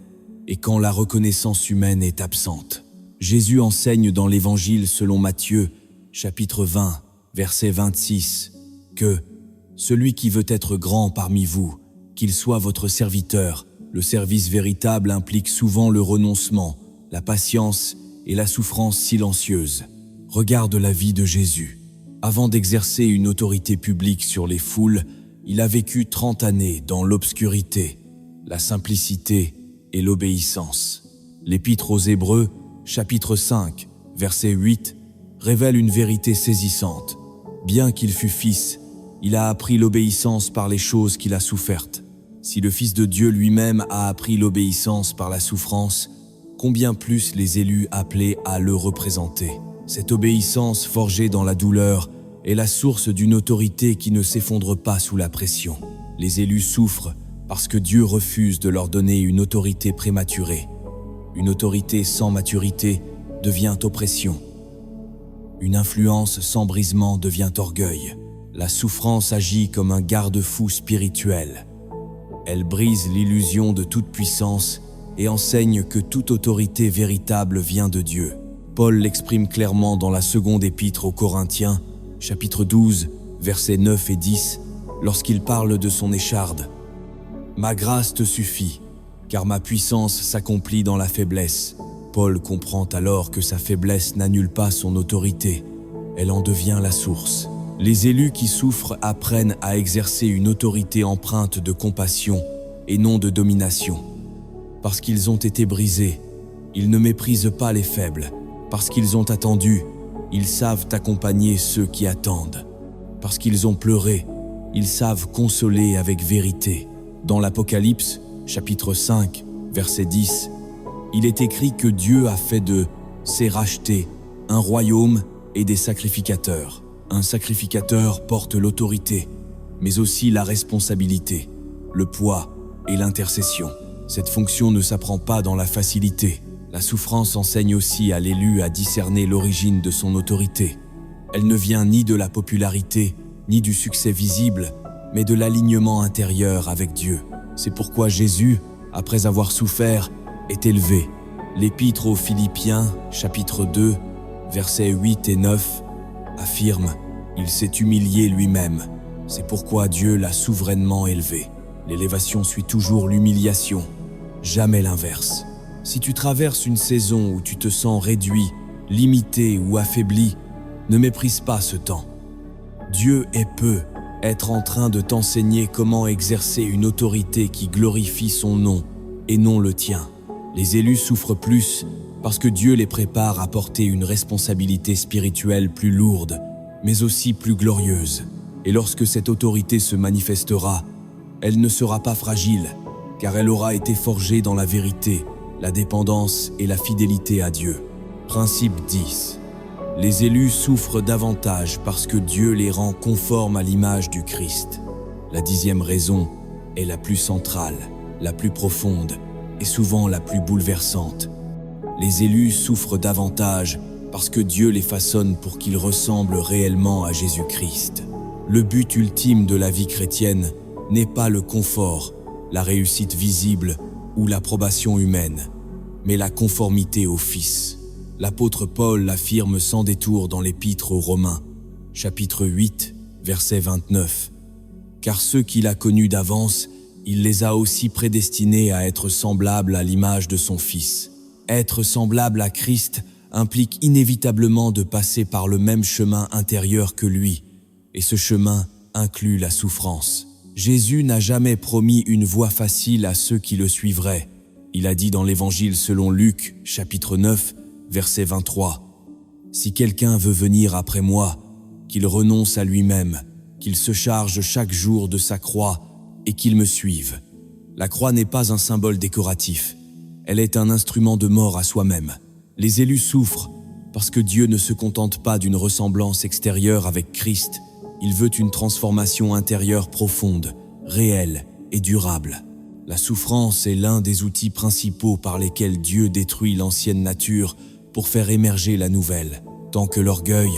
[SPEAKER 1] et quand la reconnaissance humaine est absente. Jésus enseigne dans l'Évangile selon Matthieu, chapitre 20, verset 26, que « Celui qui veut être grand parmi vous, qu'il soit votre serviteur. » Le service véritable implique souvent le renoncement, la patience et la souffrance silencieuse. Regarde la vie de Jésus. Avant d'exercer une autorité publique sur les foules, il a vécu 30 années dans l'obscurité, la simplicité et l'obéissance. L'Épître aux Hébreux, chapitre 5, verset 8, révèle une vérité saisissante. Bien qu'il fût fils, il a appris l'obéissance par les choses qu'il a souffertes. Si le Fils de Dieu lui-même a appris l'obéissance par la souffrance, combien plus les élus appelés à le représenter. Cette obéissance forgée dans la douleur est la source d'une autorité qui ne s'effondre pas sous la pression. Les élus souffrent parce que Dieu refuse de leur donner une autorité prématurée. Une autorité sans maturité devient oppression. Une influence sans brisement devient orgueil. La souffrance agit comme un garde-fou spirituel. Elle brise l'illusion de toute puissance et enseigne que toute autorité véritable vient de Dieu. Paul l'exprime clairement dans la seconde épître aux Corinthiens, chapitre 12, versets 9 et 10, lorsqu'il parle de son écharde. « Ma grâce te suffit, car ma puissance s'accomplit dans la faiblesse. » Paul comprend alors que sa faiblesse n'annule pas son autorité, elle en devient la source. Les élus qui souffrent apprennent à exercer une autorité empreinte de compassion et non de domination. Parce qu'ils ont été brisés, ils ne méprisent pas les faibles. Parce qu'ils ont attendu, ils savent accompagner ceux qui attendent. Parce qu'ils ont pleuré, ils savent consoler avec vérité. Dans l'Apocalypse, chapitre 5, verset 10, il est écrit que Dieu a fait de ses rachetés un royaume et des sacrificateurs. Un sacrificateur porte l'autorité, mais aussi la responsabilité, le poids et l'intercession. Cette fonction ne s'apprend pas dans la facilité. La souffrance enseigne aussi à l'élu à discerner l'origine de son autorité. Elle ne vient ni de la popularité, ni du succès visible, mais de l'alignement intérieur avec Dieu. C'est pourquoi Jésus, après avoir souffert, est élevé. L'Épître aux Philippiens, chapitre 2, versets 8 et 9, affirme « Il s'est humilié lui-même, c'est pourquoi Dieu l'a souverainement élevé. » L'élévation suit toujours l'humiliation, jamais l'inverse. Si tu traverses une saison où tu te sens réduit, limité ou affaibli, ne méprise pas ce temps. Dieu peut être en train de t'enseigner comment exercer une autorité qui glorifie son nom et non le tien. Les élus souffrent plus parce que Dieu les prépare à porter une responsabilité spirituelle plus lourde, mais aussi plus glorieuse. Et lorsque cette autorité se manifestera, elle ne sera pas fragile, car elle aura été forgée dans la vérité, la dépendance et la fidélité à Dieu. Principe 10. Les élus souffrent davantage parce que Dieu les rend conformes à l'image du Christ. La 10e raison est la plus centrale, la plus profonde et souvent la plus bouleversante. Les élus souffrent davantage parce que Dieu les façonne pour qu'ils ressemblent réellement à Jésus-Christ. Le but ultime de la vie chrétienne n'est pas le confort, la réussite visible ou l'approbation humaine. mais la conformité au Fils. L'apôtre Paul l'affirme sans détour dans l'Épître aux Romains, chapitre 8, verset 29. Car ceux qu'il a connus d'avance, il les a aussi prédestinés à être semblables à l'image de son Fils. Être semblable à Christ implique inévitablement de passer par le même chemin intérieur que lui, et ce chemin inclut la souffrance. Jésus n'a jamais promis une voie facile à ceux qui le suivraient. Il a dit dans l'Évangile selon Luc, chapitre 9, verset 23, « Si quelqu'un veut venir après moi, qu'il renonce à lui-même, qu'il se charge chaque jour de sa croix et qu'il me suive. » La croix n'est pas un symbole décoratif, elle est un instrument de mort à soi-même. Les élus souffrent parce que Dieu ne se contente pas d'une ressemblance extérieure avec Christ, il veut une transformation intérieure profonde, réelle et durable. La souffrance est l'un des outils principaux par lesquels Dieu détruit l'ancienne nature pour faire émerger la nouvelle. Tant que l'orgueil,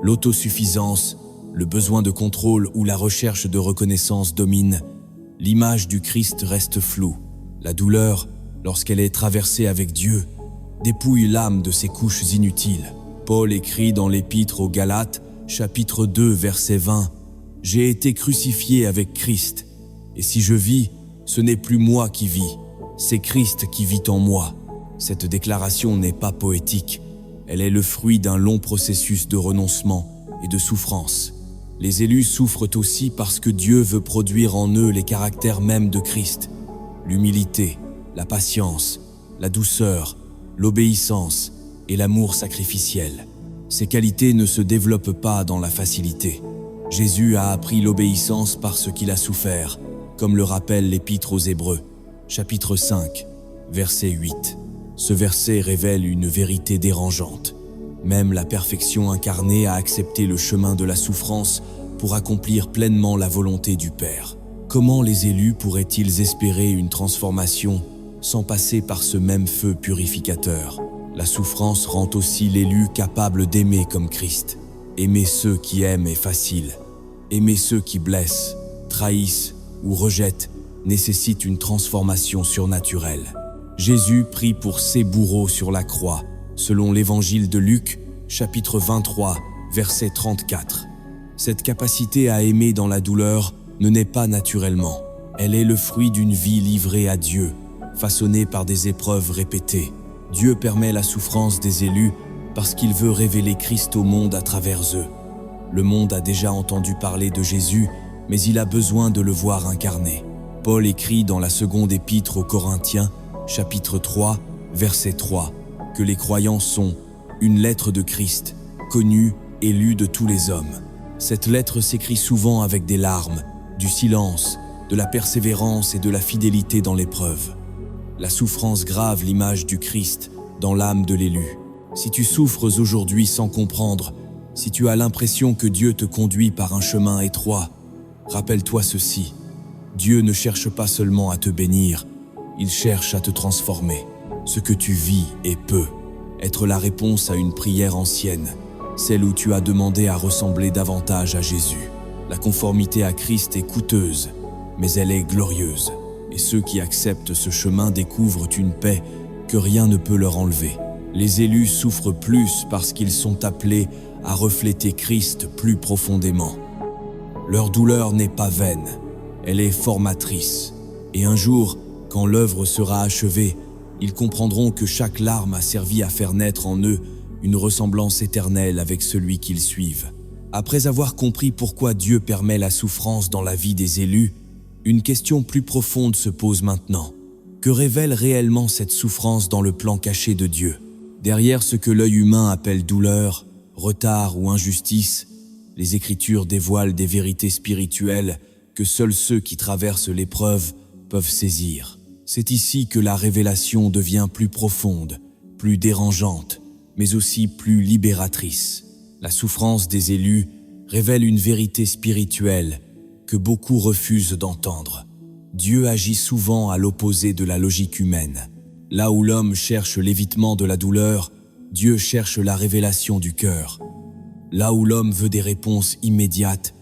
[SPEAKER 1] l'autosuffisance, le besoin de contrôle ou la recherche de reconnaissance dominent, l'image du Christ reste floue. La douleur, lorsqu'elle est traversée avec Dieu, dépouille l'âme de ses couches inutiles. Paul écrit dans l'Épître aux Galates, chapitre 2, verset 20, « J'ai été crucifié avec Christ, et si je vis, ce n'est plus moi qui vis, c'est Christ qui vit en moi. » Cette déclaration n'est pas poétique, elle est le fruit d'un long processus de renoncement et de souffrance. Les élus souffrent aussi parce que Dieu veut produire en eux les caractères mêmes de Christ. L'humilité, la patience, la douceur, l'obéissance et l'amour sacrificiel. Ces qualités ne se développent pas dans la facilité. Jésus a appris l'obéissance parce qu'il a souffert, comme le rappelle l'Épître aux Hébreux, chapitre 5, verset 8. Ce verset révèle une vérité dérangeante. Même la perfection incarnée a accepté le chemin de la souffrance pour accomplir pleinement la volonté du Père. Comment les élus pourraient-ils espérer une transformation sans passer par ce même feu purificateur? La souffrance rend aussi l'élu capable d'aimer comme Christ. Aimer ceux qui aiment est facile. Aimer ceux qui blessent, trahissent ou rejettent nécessite une transformation surnaturelle. Jésus prie pour ses bourreaux sur la croix, selon l'Évangile de Luc, chapitre 23, verset 34. Cette capacité à aimer dans la douleur ne naît pas naturellement. Elle est le fruit d'une vie livrée à Dieu, façonnée par des épreuves répétées. Dieu permet la souffrance des élus parce qu'il veut révéler Christ au monde à travers eux. Le monde a déjà entendu parler de Jésus, mais il a besoin de le voir incarné. Paul écrit dans la seconde épître aux Corinthiens, chapitre 3, verset 3, que les croyants sont une lettre de Christ, connue et lue de tous les hommes. Cette lettre s'écrit souvent avec des larmes, du silence, de la persévérance et de la fidélité dans l'épreuve. La souffrance grave l'image du Christ dans l'âme de l'élu. Si tu souffres aujourd'hui sans comprendre, si tu as l'impression que Dieu te conduit par un chemin étroit, rappelle-toi ceci. Dieu ne cherche pas seulement à te bénir, il cherche à te transformer. Ce que tu vis est peut être la réponse à une prière ancienne, celle où tu as demandé à ressembler davantage à Jésus. La conformité à Christ est coûteuse, mais elle est glorieuse. Et ceux qui acceptent ce chemin découvrent une paix que rien ne peut leur enlever. Les élus souffrent plus parce qu'ils sont appelés à refléter Christ plus profondément. Leur douleur n'est pas vaine, elle est formatrice. Et un jour, quand l'œuvre sera achevée, ils comprendront que chaque larme a servi à faire naître en eux une ressemblance éternelle avec celui qu'ils suivent. Après avoir compris pourquoi Dieu permet la souffrance dans la vie des élus, une question plus profonde se pose maintenant. Que révèle réellement cette souffrance dans le plan caché de Dieu? Derrière ce que l'œil humain appelle douleur, retard ou injustice, les Écritures dévoilent des vérités spirituelles que seuls ceux qui traversent l'épreuve peuvent saisir. C'est ici que la révélation devient plus profonde, plus dérangeante, mais aussi plus libératrice. La souffrance des élus révèle une vérité spirituelle que beaucoup refusent d'entendre. Dieu agit souvent à l'opposé de la logique humaine. Là où l'homme cherche l'évitement de la douleur, Dieu cherche la révélation du cœur. Là où l'homme veut des réponses immédiates,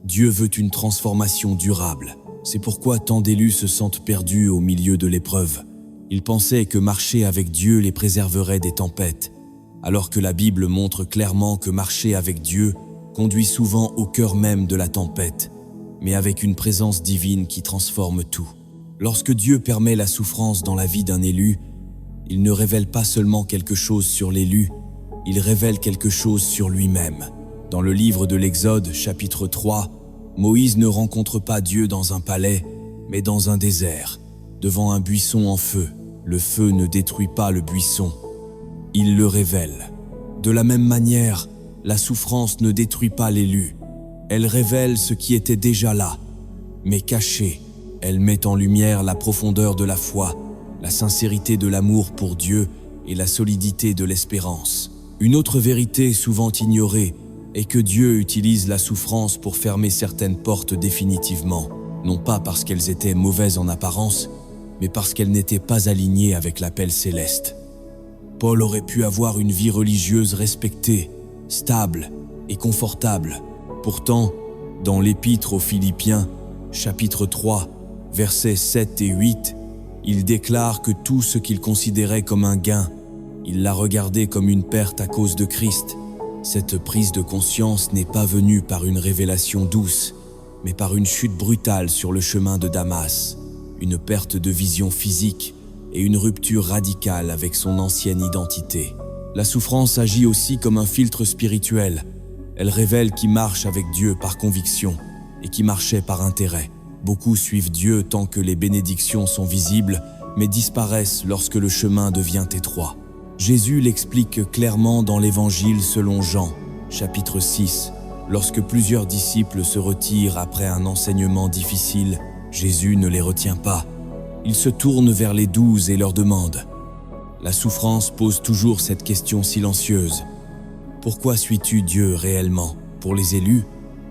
[SPEAKER 1] Dieu veut une transformation durable. C'est pourquoi tant d'élus se sentent perdus au milieu de l'épreuve. Ils pensaient que marcher avec Dieu les préserverait des tempêtes, alors que la Bible montre clairement que marcher avec Dieu conduit souvent au cœur même de la tempête, mais avec une présence divine qui transforme tout. Lorsque Dieu permet la souffrance dans la vie d'un élu, il ne révèle pas seulement quelque chose sur l'élu, il révèle quelque chose sur lui-même. Dans le livre de l'Exode, chapitre 3, Moïse ne rencontre pas Dieu dans un palais, mais dans un désert, devant un buisson en feu. Le feu ne détruit pas le buisson, il le révèle. De la même manière, la souffrance ne détruit pas l'élu, elle révèle ce qui était déjà là, mais caché. Elle met en lumière la profondeur de la foi, la sincérité de l'amour pour Dieu et la solidité de l'espérance. Une autre vérité souvent ignorée est que Dieu utilise la souffrance pour fermer certaines portes définitivement, non pas parce qu'elles étaient mauvaises en apparence, mais parce qu'elles n'étaient pas alignées avec l'appel céleste. Paul aurait pu avoir une vie religieuse respectée, stable et confortable. Pourtant, dans l'Épître aux Philippiens, chapitre 3, versets 7 et 8, il déclare que tout ce qu'il considérait comme un gain, il l'a regardé comme une perte à cause de Christ. Cette prise de conscience n'est pas venue par une révélation douce, mais par une chute brutale sur le chemin de Damas, une perte de vision physique et une rupture radicale avec son ancienne identité. La souffrance agit aussi comme un filtre spirituel. Elle révèle qui marche avec Dieu par conviction et qui marchait par intérêt. Beaucoup suivent Dieu tant que les bénédictions sont visibles, mais disparaissent lorsque le chemin devient étroit. Jésus l'explique clairement dans l'Évangile selon Jean, chapitre 6. Lorsque plusieurs disciples se retirent après un enseignement difficile, Jésus ne les retient pas. Il se tourne vers les 12 et leur demande. La souffrance pose toujours cette question silencieuse. Pourquoi suis-tu Dieu réellement? Pour les élus,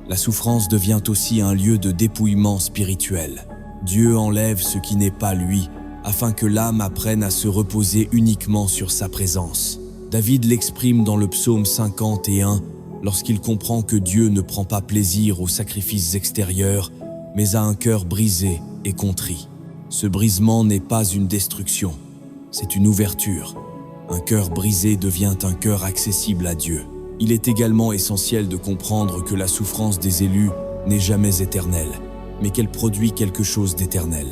[SPEAKER 1] la souffrance devient aussi un lieu de dépouillement spirituel. Dieu enlève ce qui n'est pas lui, afin que l'âme apprenne à se reposer uniquement sur sa présence. David l'exprime dans le psaume 51, lorsqu'il comprend que Dieu ne prend pas plaisir aux sacrifices extérieurs, mais à un cœur brisé et contrit. Ce brisement n'est pas une destruction, c'est une ouverture. Un cœur brisé devient un cœur accessible à Dieu. Il est également essentiel de comprendre que la souffrance des élus n'est jamais éternelle, mais qu'elle produit quelque chose d'éternel.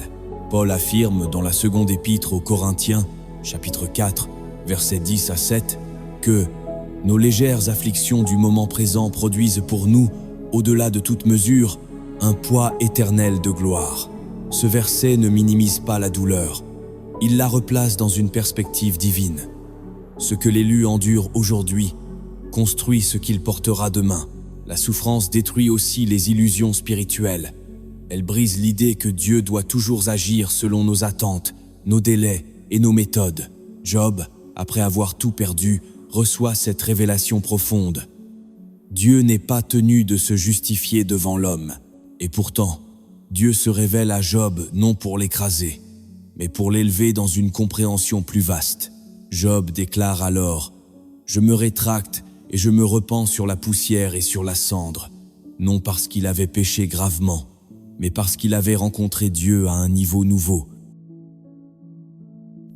[SPEAKER 1] Paul affirme dans la seconde épître aux Corinthiens, chapitre 4, versets 10 à 7, que « Nos légères afflictions du moment présent produisent pour nous, au-delà de toute mesure, un poids éternel de gloire. » Ce verset ne minimise pas la douleur, il la replace dans une perspective divine. Ce que l'élu endure aujourd'hui construit ce qu'il portera demain. La souffrance détruit aussi les illusions spirituelles. Elle brise l'idée que Dieu doit toujours agir selon nos attentes, nos délais et nos méthodes. Job, après avoir tout perdu, reçoit cette révélation profonde. Dieu n'est pas tenu de se justifier devant l'homme. Et pourtant, Dieu se révèle à Job non pour l'écraser, mais pour l'élever dans une compréhension plus vaste. Job déclare alors « Je me rétracte et je me repens sur la poussière et sur la cendre, non parce qu'il avait péché gravement, mais parce qu'il avait rencontré Dieu à un niveau nouveau. »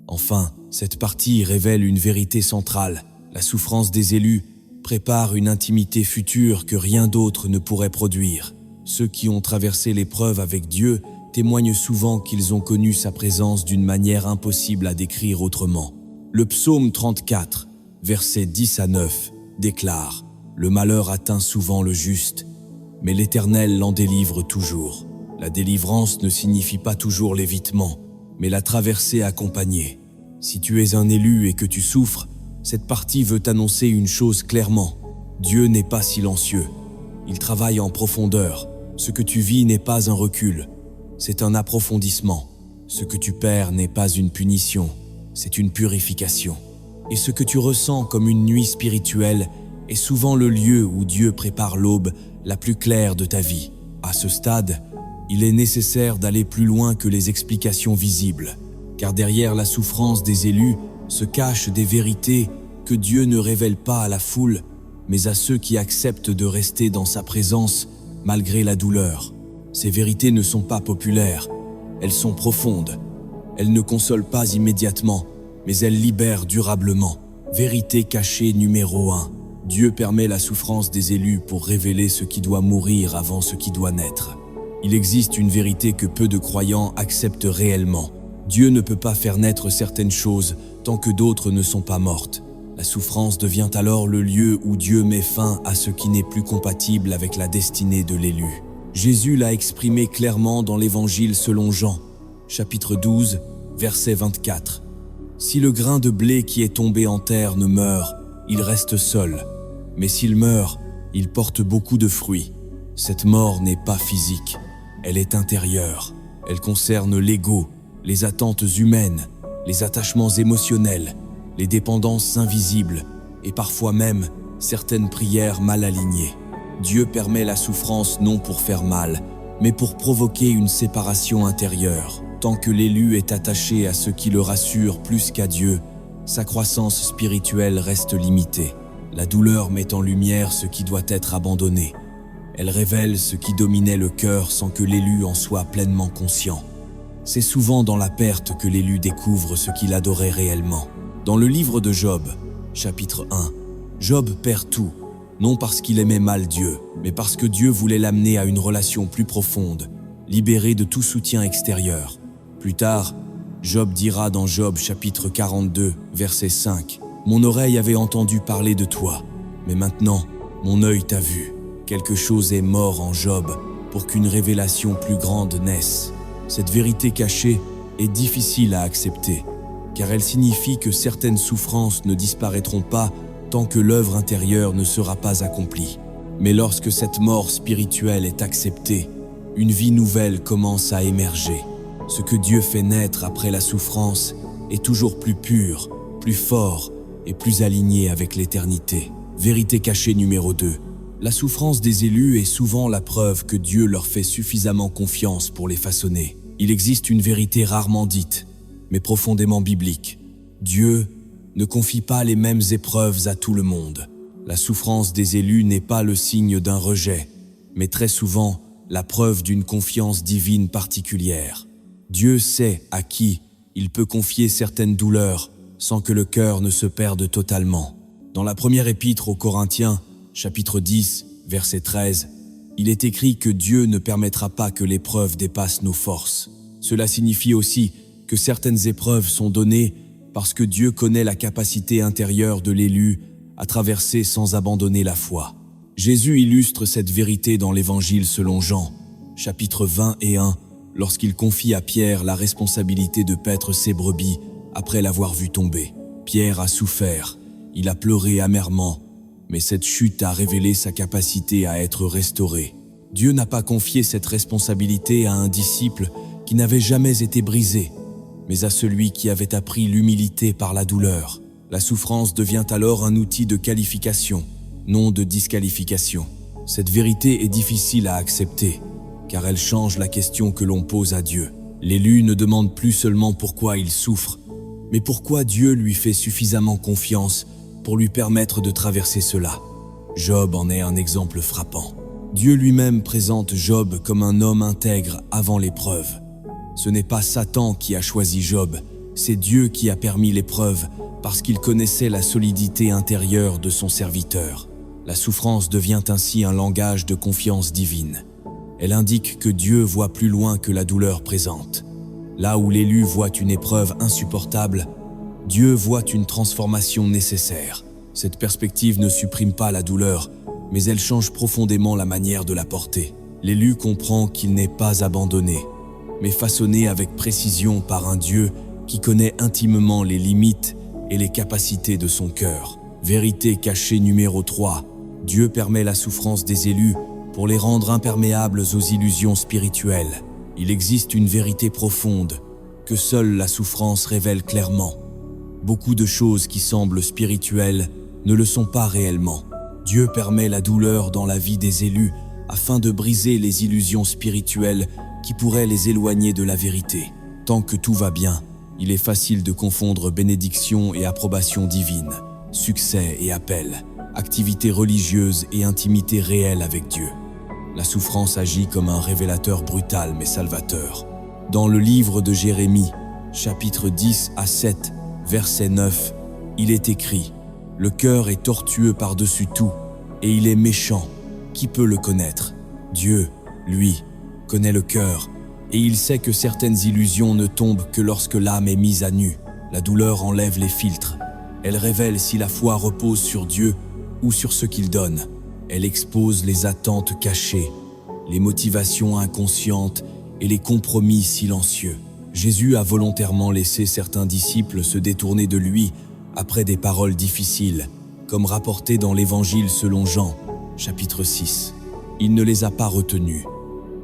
[SPEAKER 1] Enfin, cette partie révèle une vérité centrale. La souffrance des élus prépare une intimité future que rien d'autre ne pourrait produire. Ceux qui ont traversé l'épreuve avec Dieu témoignent souvent qu'ils ont connu sa présence d'une manière impossible à décrire autrement. Le psaume 34, versets 10 à 9, déclare « Le malheur atteint souvent le juste, mais l'Éternel l'en délivre toujours. » La délivrance ne signifie pas toujours l'évitement, mais la traversée accompagnée. Si tu es un élu et que tu souffres, cette partie veut annoncer une chose clairement. Dieu n'est pas silencieux. Il travaille en profondeur. Ce que tu vis n'est pas un recul, c'est un approfondissement. Ce que tu perds n'est pas une punition, c'est une purification. Et ce que tu ressens comme une nuit spirituelle est souvent le lieu où Dieu prépare l'aube la plus claire de ta vie. À ce stade, il est nécessaire d'aller plus loin que les explications visibles, car derrière la souffrance des élus se cachent des vérités que Dieu ne révèle pas à la foule, mais à ceux qui acceptent de rester dans sa présence malgré la douleur. Ces vérités ne sont pas populaires, elles sont profondes. Elle ne console pas immédiatement, mais elle libère durablement. Vérité cachée numéro 1. Dieu permet la souffrance des élus pour révéler ce qui doit mourir avant ce qui doit naître. Il existe une vérité que peu de croyants acceptent réellement. Dieu ne peut pas faire naître certaines choses tant que d'autres ne sont pas mortes. La souffrance devient alors le lieu où Dieu met fin à ce qui n'est plus compatible avec la destinée de l'élu. Jésus l'a exprimé clairement dans l'Évangile selon Jean, chapitre 12, verset 24. Si le grain de blé qui est tombé en terre ne meurt, il reste seul. Mais s'il meurt, il porte beaucoup de fruits. Cette mort n'est pas physique, elle est intérieure. Elle concerne l'ego, les attentes humaines, les attachements émotionnels, les dépendances invisibles et parfois même certaines prières mal alignées. Dieu permet la souffrance non pour faire mal, mais pour provoquer une séparation intérieure. Tant que l'élu est attaché à ce qui le rassure plus qu'à Dieu, sa croissance spirituelle reste limitée. La douleur met en lumière ce qui doit être abandonné. Elle révèle ce qui dominait le cœur sans que l'élu en soit pleinement conscient. C'est souvent dans la perte que l'élu découvre ce qu'il adorait réellement. Dans le livre de Job, chapitre 1, Job perd tout, non parce qu'il aimait mal Dieu, mais parce que Dieu voulait l'amener à une relation plus profonde, libéré de tout soutien extérieur. Plus tard, Job dira dans Job chapitre 42, verset 5, « Mon oreille avait entendu parler de toi, mais maintenant, mon œil t'a vu. Quelque chose est mort en Job pour qu'une révélation plus grande naisse. » Cette vérité cachée est difficile à accepter, car elle signifie que certaines souffrances ne disparaîtront pas tant que l'œuvre intérieure ne sera pas accomplie. Mais lorsque cette mort spirituelle est acceptée, une vie nouvelle commence à émerger. Ce que Dieu fait naître après la souffrance est toujours plus pur, plus fort et plus aligné avec l'éternité. Vérité cachée numéro 2. La souffrance des élus est souvent la preuve que Dieu leur fait suffisamment confiance pour les façonner. Il existe une vérité rarement dite, mais profondément biblique. Dieu ne confie pas les mêmes épreuves à tout le monde. La souffrance des élus n'est pas le signe d'un rejet, mais très souvent la preuve d'une confiance divine particulière. Dieu sait à qui il peut confier certaines douleurs sans que le cœur ne se perde totalement. Dans la première épître aux Corinthiens, chapitre 10, verset 13, il est écrit que Dieu ne permettra pas que l'épreuve dépasse nos forces. Cela signifie aussi que certaines épreuves sont données parce que Dieu connaît la capacité intérieure de l'élu à traverser sans abandonner la foi. Jésus illustre cette vérité dans l'Évangile selon Jean, chapitre 20 et 1, lorsqu'il confie à Pierre la responsabilité de paître ses brebis après l'avoir vu tomber. Pierre a souffert, il a pleuré amèrement, mais cette chute a révélé sa capacité à être restauré. Dieu n'a pas confié cette responsabilité à un disciple qui n'avait jamais été brisé, mais à celui qui avait appris l'humilité par la douleur. La souffrance devient alors un outil de qualification, non de disqualification. Cette vérité est difficile à accepter, car elle change la question que l'on pose à Dieu. L'élu ne demande plus seulement pourquoi il souffre, mais pourquoi Dieu lui fait suffisamment confiance pour lui permettre de traverser cela. Job en est un exemple frappant. Dieu lui-même présente Job comme un homme intègre avant l'épreuve. Ce n'est pas Satan qui a choisi Job, c'est Dieu qui a permis l'épreuve parce qu'il connaissait la solidité intérieure de son serviteur. La souffrance devient ainsi un langage de confiance divine. Elle indique que Dieu voit plus loin que la douleur présente. Là où l'élu voit une épreuve insupportable, Dieu voit une transformation nécessaire. Cette perspective ne supprime pas la douleur, mais elle change profondément la manière de la porter. L'élu comprend qu'il n'est pas abandonné, mais façonné avec précision par un Dieu qui connaît intimement les limites et les capacités de son cœur. Vérité cachée numéro 3. Dieu permet la souffrance des élus pour les rendre imperméables aux illusions spirituelles. Il existe une vérité profonde que seule la souffrance révèle clairement. Beaucoup de choses qui semblent spirituelles ne le sont pas réellement. Dieu permet la douleur dans la vie des élus afin de briser les illusions spirituelles qui pourraient les éloigner de la vérité. Tant que tout va bien, il est facile de confondre bénédiction et approbation divine, succès et appel, activité religieuse et intimité réelle avec Dieu. La souffrance agit comme un révélateur brutal mais salvateur. Dans le livre de Jérémie, chapitre 10 à 7, verset 9, il est écrit « Le cœur est tortueux par-dessus tout, et il est méchant. Qui peut le connaître? Dieu, lui, connaît le cœur, et il sait que certaines illusions ne tombent que lorsque l'âme est mise à nu. La douleur enlève les filtres. Elle révèle si la foi repose sur Dieu ou sur ce qu'il donne. Elle expose les attentes cachées, les motivations inconscientes et les compromis silencieux. Jésus a volontairement laissé certains disciples se détourner de lui après des paroles difficiles, comme rapporté dans l'Évangile selon Jean, chapitre 6. Il ne les a pas retenus,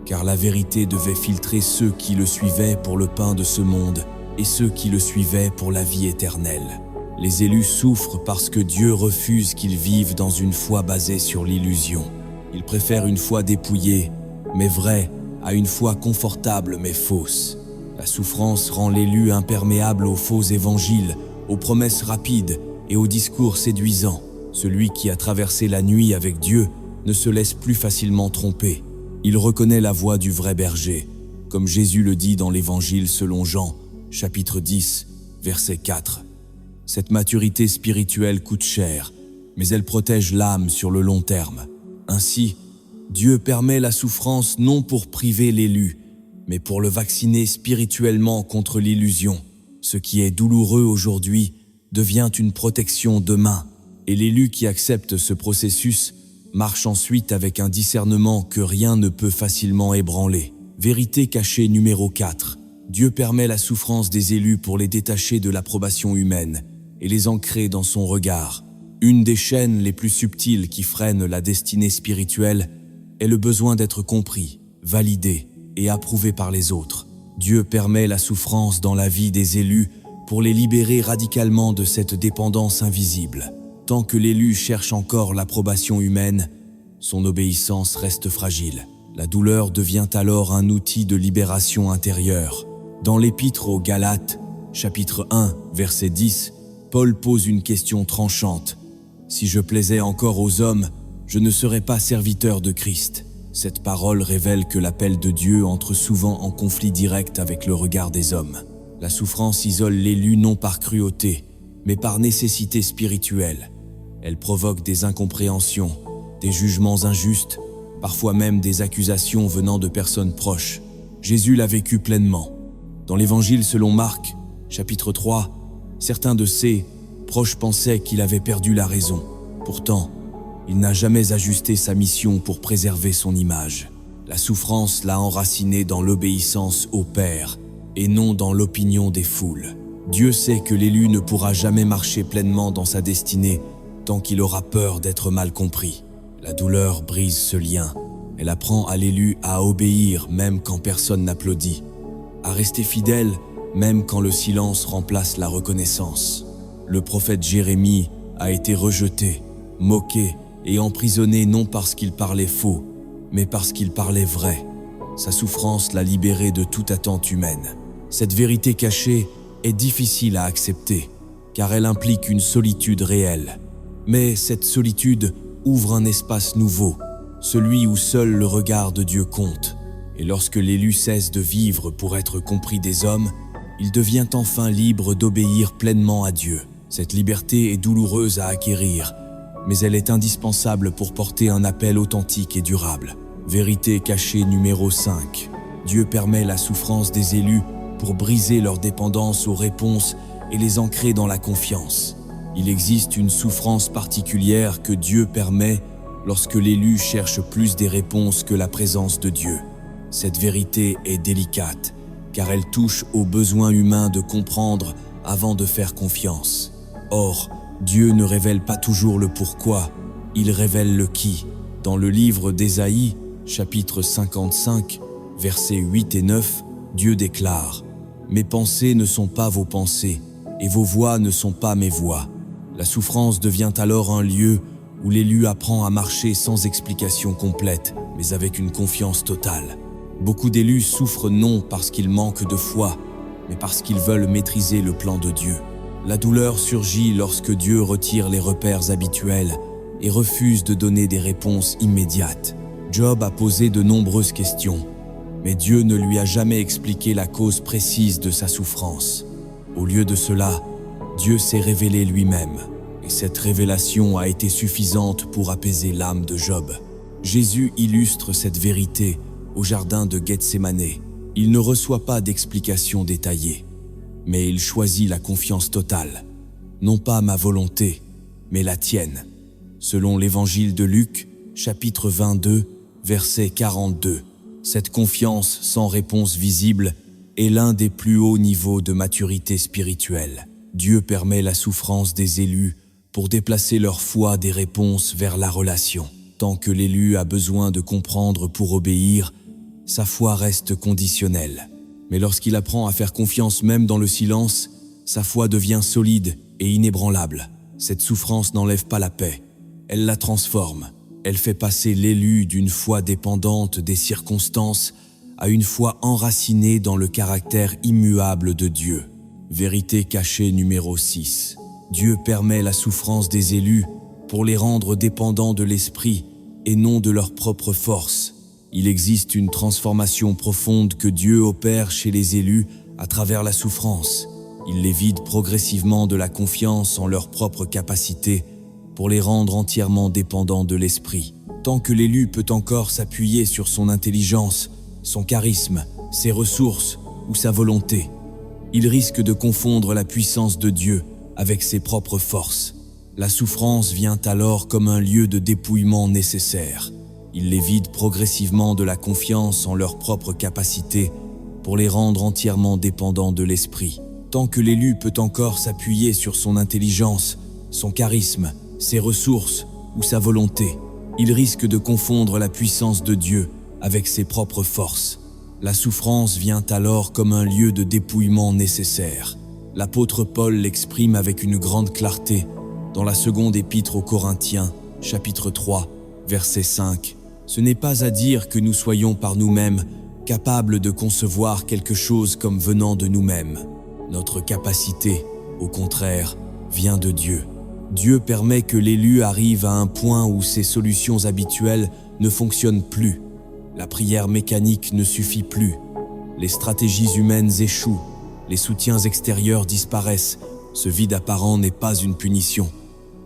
[SPEAKER 1] car la vérité devait filtrer ceux qui le suivaient pour le pain de ce monde et ceux qui le suivaient pour la vie éternelle. Les élus souffrent parce que Dieu refuse qu'ils vivent dans une foi basée sur l'illusion. Ils préfèrent une foi dépouillée, mais vraie, à une foi confortable mais fausse. La souffrance rend l'élu imperméable aux faux évangiles, aux promesses rapides et aux discours séduisants. Celui qui a traversé la nuit avec Dieu ne se laisse plus facilement tromper. Il reconnaît la voix du vrai berger, comme Jésus le dit dans l'Évangile selon Jean, chapitre 10, verset 4. Cette maturité spirituelle coûte cher, mais elle protège l'âme sur le long terme. Ainsi, Dieu permet la souffrance non pour priver l'élu, mais pour le vacciner spirituellement contre l'illusion. Ce qui est douloureux aujourd'hui devient une protection demain, et l'élu qui accepte ce processus marche ensuite avec un discernement que rien ne peut facilement ébranler. Vérité cachée numéro 4. Dieu permet la souffrance des élus pour les détacher de l'approbation humaine et les ancrer dans son regard. Une des chaînes les plus subtiles qui freinent la destinée spirituelle est le besoin d'être compris, validé et approuvé par les autres. Dieu permet la souffrance dans la vie des élus pour les libérer radicalement de cette dépendance invisible. Tant que l'élu cherche encore l'approbation humaine, son obéissance reste fragile. La douleur devient alors un outil de libération intérieure. Dans l'Épître aux Galates, chapitre 1, verset 10, Paul pose une question tranchante. « Si je plaisais encore aux hommes, je ne serais pas serviteur de Christ. » Cette parole révèle que l'appel de Dieu entre souvent en conflit direct avec le regard des hommes. La souffrance isole l'élu non par cruauté, mais par nécessité spirituelle. Elle provoque des incompréhensions, des jugements injustes, parfois même des accusations venant de personnes proches. Jésus l'a vécu pleinement. Dans l'Évangile selon Marc, chapitre 3, certains de ses proches pensaient qu'il avait perdu la raison. Pourtant, il n'a jamais ajusté sa mission pour préserver son image. La souffrance l'a enraciné dans l'obéissance au Père et non dans l'opinion des foules. Dieu sait que l'élu ne pourra jamais marcher pleinement dans sa destinée tant qu'il aura peur d'être mal compris. La douleur brise ce lien. Elle apprend à l'élu à obéir même quand personne n'applaudit, à rester fidèle même quand le silence remplace la reconnaissance. Le prophète Jérémie a été rejeté, moqué et emprisonné non parce qu'il parlait faux, mais parce qu'il parlait vrai. Sa souffrance l'a libéré de toute attente humaine. Cette vérité cachée est difficile à accepter, car elle implique une solitude réelle. Mais cette solitude ouvre un espace nouveau, celui où seul le regard de Dieu compte. Et lorsque l'élu cesse de vivre pour être compris des hommes, il devient enfin libre d'obéir pleinement à Dieu. Cette liberté est douloureuse à acquérir, mais elle est indispensable pour porter un appel authentique et durable. Vérité cachée numéro 5. Dieu permet la souffrance des élus pour briser leur dépendance aux réponses et les ancrer dans la confiance. Il existe une souffrance particulière que Dieu permet lorsque l'élu cherche plus des réponses que la présence de Dieu. Cette vérité est délicate, car elle touche au besoin humain de comprendre avant de faire confiance. Or, Dieu ne révèle pas toujours le pourquoi, il révèle le qui. Dans le livre d'Ésaïe, chapitre 55, versets 8 et 9, Dieu déclare « Mes pensées ne sont pas vos pensées, et vos voix ne sont pas mes voix. » La souffrance devient alors un lieu où l'élu apprend à marcher sans explication complète, mais avec une confiance totale. Beaucoup d'élus souffrent non parce qu'ils manquent de foi, mais parce qu'ils veulent maîtriser le plan de Dieu. La douleur surgit lorsque Dieu retire les repères habituels et refuse de donner des réponses immédiates. Job a posé de nombreuses questions, Mais Dieu ne lui a jamais expliqué la cause précise de sa souffrance. Au lieu de cela, Dieu s'est révélé lui-même, et cette révélation a été suffisante pour apaiser l'âme de Job. Jésus illustre cette vérité au jardin de Gethsémane. Il ne reçoit pas d'explications détaillées, mais il choisit la confiance totale. Non pas ma volonté, mais la tienne. Selon l'évangile de Luc, chapitre 22, verset 42. Cette confiance sans réponse visible est l'un des plus hauts niveaux de maturité spirituelle. Dieu permet la souffrance des élus pour déplacer leur foi des réponses vers la relation. Tant que l'élu a besoin de comprendre pour obéir, sa foi reste conditionnelle. Mais lorsqu'il apprend à faire confiance même dans le silence, sa foi devient solide et inébranlable. Cette souffrance n'enlève pas la paix, elle la transforme. Elle fait passer l'élu d'une foi dépendante des circonstances à une foi enracinée dans le caractère immuable de Dieu. Vérité cachée numéro 6. Dieu permet la souffrance des élus pour les rendre dépendants de l'esprit et non de leur propre force. Il existe une transformation profonde que Dieu opère chez les élus à travers la souffrance. Il les vide progressivement de la confiance en leurs propres capacités pour les rendre entièrement dépendants de l'esprit. Tant que l'élu peut encore s'appuyer sur son intelligence, son charisme, ses ressources ou sa volonté, il risque de confondre la puissance de Dieu avec ses propres forces. La souffrance vient alors comme un lieu de dépouillement nécessaire. Il les vide progressivement de la confiance en leurs propres capacités pour les rendre entièrement dépendants de l'esprit. Tant que l'élu peut encore s'appuyer sur son intelligence, son charisme, ses ressources ou sa volonté, il risque de confondre la puissance de Dieu avec ses propres forces. La souffrance vient alors comme un lieu de dépouillement nécessaire. L'apôtre Paul l'exprime avec une grande clarté dans la seconde épître aux Corinthiens, chapitre 3, verset 5. Ce n'est pas à dire que nous soyons par nous-mêmes capables de concevoir quelque chose comme venant de nous-mêmes. Notre capacité, au contraire, vient de Dieu. Dieu permet que l'élu arrive à un point où ses solutions habituelles ne fonctionnent plus. La prière mécanique ne suffit plus. Les stratégies humaines échouent. Les soutiens extérieurs disparaissent. Ce vide apparent n'est pas une punition,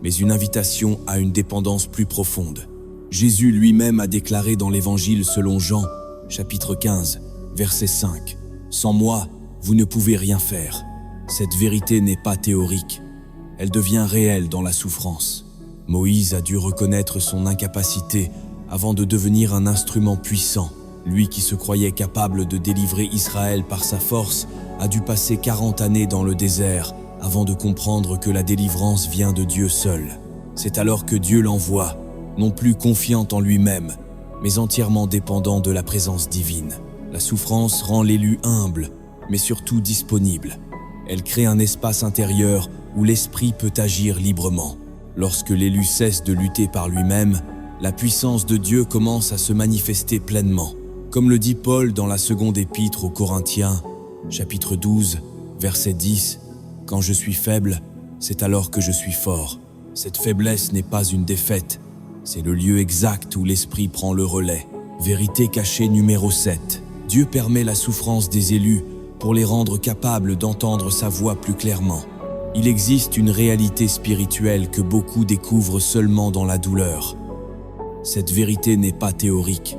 [SPEAKER 1] mais une invitation à une dépendance plus profonde. Jésus lui-même a déclaré dans l'Évangile selon Jean, chapitre 15, verset 5. « Sans moi, vous ne pouvez rien faire. » Cette vérité n'est pas théorique. Elle devient réelle dans la souffrance. Moïse a dû reconnaître son incapacité avant de devenir un instrument puissant. Lui qui se croyait capable de délivrer Israël par sa force a dû passer 40 années dans le désert avant de comprendre que la délivrance vient de Dieu seul. C'est alors que Dieu l'envoie, non plus confiant en lui-même, mais entièrement dépendant de la présence divine. La souffrance rend l'élu humble, mais surtout disponible. Elle crée un espace intérieur où l'esprit peut agir librement. Lorsque l'élu cesse de lutter par lui-même, la puissance de Dieu commence à se manifester pleinement. Comme le dit Paul dans la seconde épître aux Corinthiens, chapitre 12, verset 10, « Quand je suis faible, c'est alors que je suis fort. » Cette faiblesse n'est pas une défaite, c'est le lieu exact où l'esprit prend le relais. Vérité cachée numéro 7. Dieu permet la souffrance des élus pour les rendre capables d'entendre sa voix plus clairement. Il existe une réalité spirituelle que beaucoup découvrent seulement dans la douleur. Cette vérité n'est pas théorique,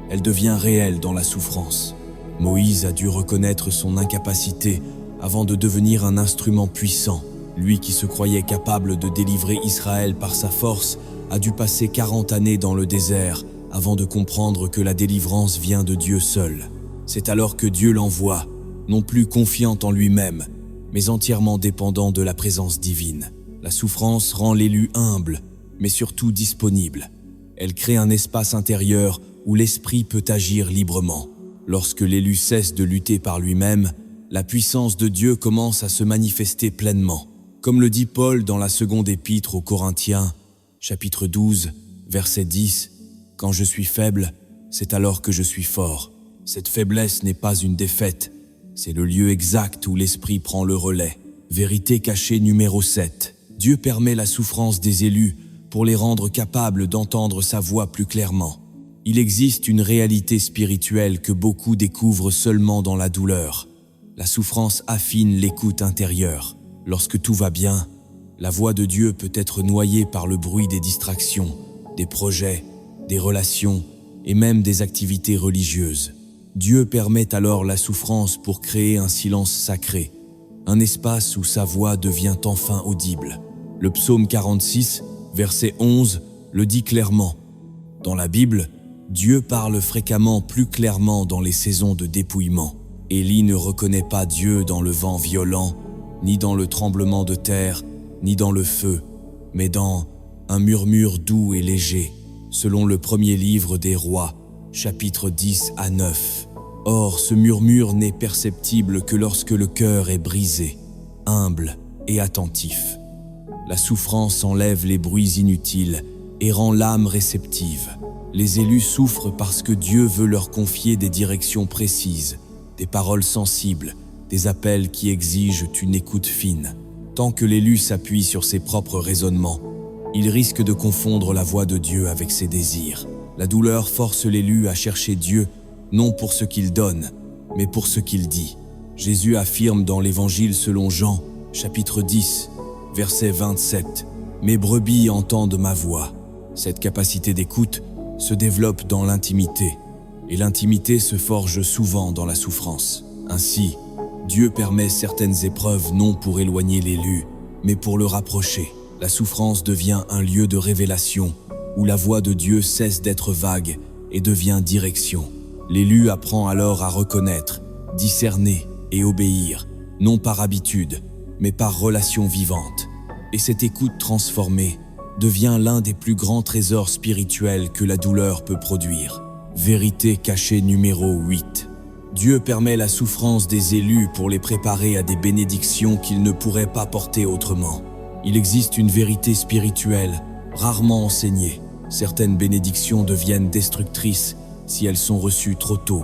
[SPEAKER 1] elle devient réelle dans la souffrance. Moïse a dû reconnaître son incapacité avant de devenir un instrument puissant. Lui qui se croyait capable de délivrer Israël par sa force a dû passer 40 années dans le désert avant de comprendre que la délivrance vient de Dieu seul. C'est alors que Dieu l'envoie, non plus confiant en lui-même, mais entièrement dépendant de la présence divine. La souffrance rend l'élu humble, mais surtout disponible. Elle crée un espace intérieur où l'esprit peut agir librement. Lorsque l'élu cesse de lutter par lui-même, la puissance de Dieu commence à se manifester pleinement. Comme le dit Paul dans la seconde épître aux Corinthiens, chapitre 12, verset 10, « Quand je suis faible, c'est alors que je suis fort. » Cette faiblesse n'est pas une défaite, c'est le lieu exact où l'esprit prend le relais. Vérité cachée numéro 7. Dieu permet la souffrance des élus pour les rendre capables d'entendre sa voix plus clairement. Il existe une réalité spirituelle que beaucoup découvrent seulement dans la douleur. La souffrance affine l'écoute intérieure. Lorsque tout va bien, la voix de Dieu peut être noyée par le bruit des distractions, des projets, des relations et même des activités religieuses. Dieu permet alors la souffrance pour créer un silence sacré, un espace où sa voix devient enfin audible. Le psaume 46, verset 11, le dit clairement. Dans la Bible, Dieu parle fréquemment plus clairement dans les saisons de dépouillement. Élie ne reconnaît pas Dieu dans le vent violent, ni dans le tremblement de terre, ni dans le feu, mais dans un murmure doux et léger, selon le premier livre des Rois, chapitres 10 à 9. Or, ce murmure n'est perceptible que lorsque le cœur est brisé, humble et attentif. La souffrance enlève les bruits inutiles et rend l'âme réceptive. Les élus souffrent parce que Dieu veut leur confier des directions précises, des paroles sensibles, des appels qui exigent une écoute fine. Tant que l'élu s'appuie sur ses propres raisonnements, il risque de confondre la voix de Dieu avec ses désirs. La douleur force l'élu à chercher Dieu, non pour ce qu'il donne, mais pour ce qu'il dit. Jésus affirme dans l'Évangile selon Jean, chapitre 10, verset 27, « Mes brebis entendent ma voix ». Cette capacité d'écoute se développe dans l'intimité, et l'intimité se forge souvent dans la souffrance. Ainsi, Dieu permet certaines épreuves non pour éloigner l'élu, mais pour le rapprocher. La souffrance devient un lieu de révélation, où la voix de Dieu cesse d'être vague et devient direction. L'élu apprend alors à reconnaître, discerner et obéir, non par habitude, mais par relation vivante. Et cette écoute transformée devient l'un des plus grands trésors spirituels que la douleur peut produire. Vérité cachée numéro 8. Dieu permet la souffrance des élus pour les préparer à des bénédictions qu'ils ne pourraient pas porter autrement. Il existe une vérité spirituelle, rarement enseignée. Certaines bénédictions deviennent destructrices si elles sont reçues trop tôt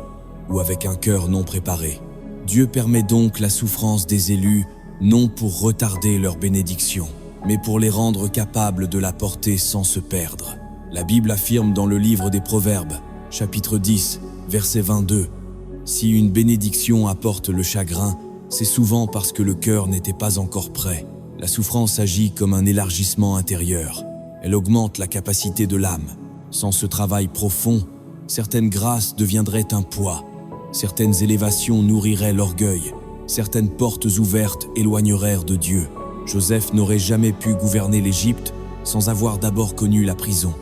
[SPEAKER 1] ou avec un cœur non préparé. Dieu permet donc la souffrance des élus non pour retarder leur bénédiction, mais pour les rendre capables de la porter sans se perdre. La Bible affirme dans le livre des Proverbes, chapitre 10, verset 22, « Si une bénédiction apporte le chagrin, c'est souvent parce que le cœur n'était pas encore prêt. » La souffrance agit comme un élargissement intérieur. Elle augmente la capacité de l'âme. Sans ce travail profond, certaines grâces deviendraient un poids, certaines élévations nourriraient l'orgueil, certaines portes ouvertes éloigneraient de Dieu. Joseph n'aurait jamais pu gouverner l'Égypte sans avoir d'abord connu la prison.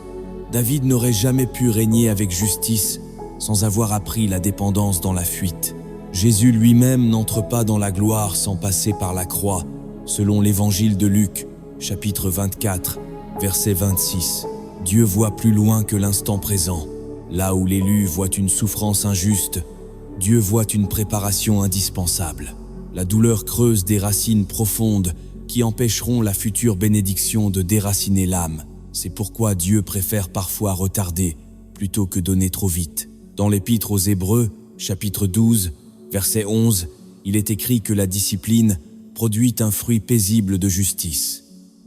[SPEAKER 1] David n'aurait jamais pu régner avec justice sans avoir appris la dépendance dans la fuite. Jésus lui-même n'entre pas dans la gloire sans passer par la croix, selon l'Évangile de Luc, chapitre 24, verset 26. Dieu voit plus loin que l'instant présent. Là où l'élu voit une souffrance injuste, Dieu voit une préparation indispensable. La douleur creuse des racines profondes qui empêcheront la future bénédiction de déraciner l'âme. C'est pourquoi Dieu préfère parfois retarder plutôt que donner trop vite. Dans l'Épître aux Hébreux, chapitre 12, verset 11, il est écrit que la discipline produit un fruit paisible de justice.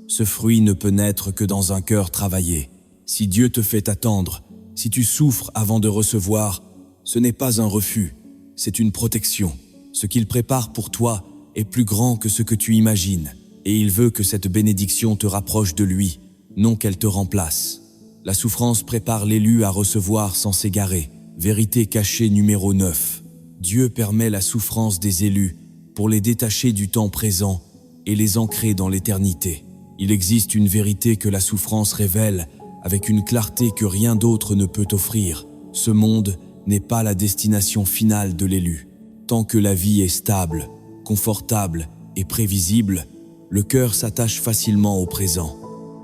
[SPEAKER 1] Ce fruit ne peut naître que dans un cœur travaillé. Si Dieu te fait attendre, si tu souffres avant de recevoir, ce n'est pas un refus, c'est une protection. Ce qu'il prépare pour toi est plus grand que ce que tu imagines, et il veut que cette bénédiction te rapproche de lui, non qu'elle te remplace. La souffrance prépare l'élu à recevoir sans s'égarer. Vérité cachée numéro 9. Dieu permet la souffrance des élus pour les détacher du temps présent et les ancrer dans l'éternité. Il existe une vérité que la souffrance révèle avec une clarté que rien d'autre ne peut offrir. Ce monde n'est pas la destination finale de l'élu. Tant que la vie est stable, confortable et prévisible, le cœur s'attache facilement au présent.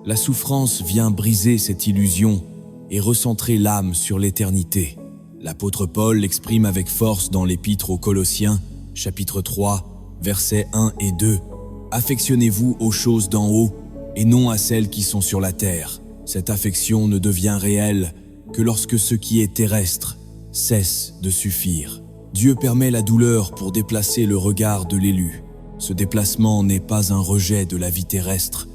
[SPEAKER 1] La souffrance vient briser cette illusion et recentrer l'âme sur l'éternité. L'apôtre Paul l'exprime avec force dans l'Épître aux Colossiens, chapitre 3, versets 1 et 2. « Affectionnez-vous aux choses d'en haut et non à celles qui sont sur la terre. Cette affection ne devient réelle que lorsque ce qui est terrestre cesse de suffire. » Dieu permet la douleur pour déplacer le regard de l'élu. Ce déplacement n'est pas un rejet de la vie terrestre,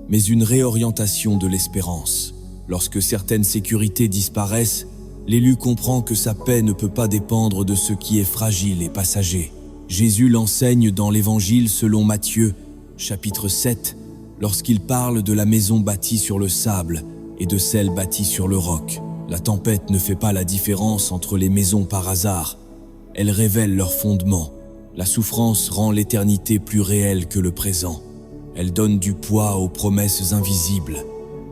[SPEAKER 1] mais une réorientation de l'espérance. Lorsque certaines sécurités disparaissent, l'élu comprend que sa paix ne peut pas dépendre de ce qui est fragile et passager. Jésus l'enseigne dans l'Évangile selon Matthieu, chapitre 7, lorsqu'il parle de la maison bâtie sur le sable et de celle bâtie sur le roc. La tempête ne fait pas la différence entre les maisons par hasard. Elle révèle leur fondement. La souffrance rend l'éternité plus réelle que le présent. Elle donne du poids aux promesses invisibles.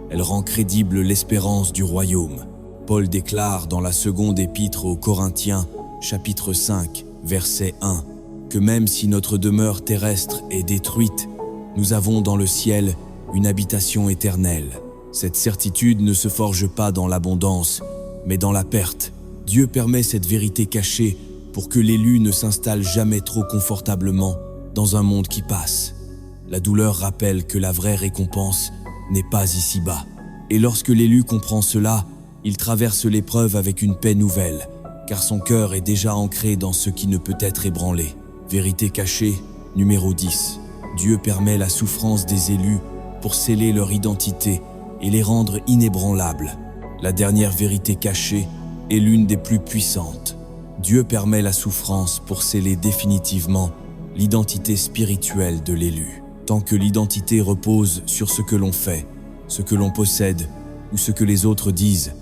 [SPEAKER 1] Elle rend crédible l'espérance du royaume. Paul déclare dans la seconde épître aux Corinthiens, chapitre 5, verset 1, que même si notre demeure terrestre est détruite, nous avons dans le ciel une habitation éternelle. Cette certitude ne se forge pas dans l'abondance, mais dans la perte. Dieu permet cette vérité cachée pour que l'élu ne s'installe jamais trop confortablement dans un monde qui passe. La douleur rappelle que la vraie récompense n'est pas ici-bas. Et lorsque l'élu comprend cela, il traverse l'épreuve avec une paix nouvelle, car son cœur est déjà ancré dans ce qui ne peut être ébranlé. Vérité cachée, numéro 10. Dieu permet la souffrance des élus pour sceller leur identité et les rendre inébranlables. La dernière vérité cachée est l'une des plus puissantes. Dieu permet la souffrance pour sceller définitivement l'identité spirituelle de l'élu. Tant que l'identité repose sur ce que l'on fait, ce que l'on possède ou ce que les autres disent,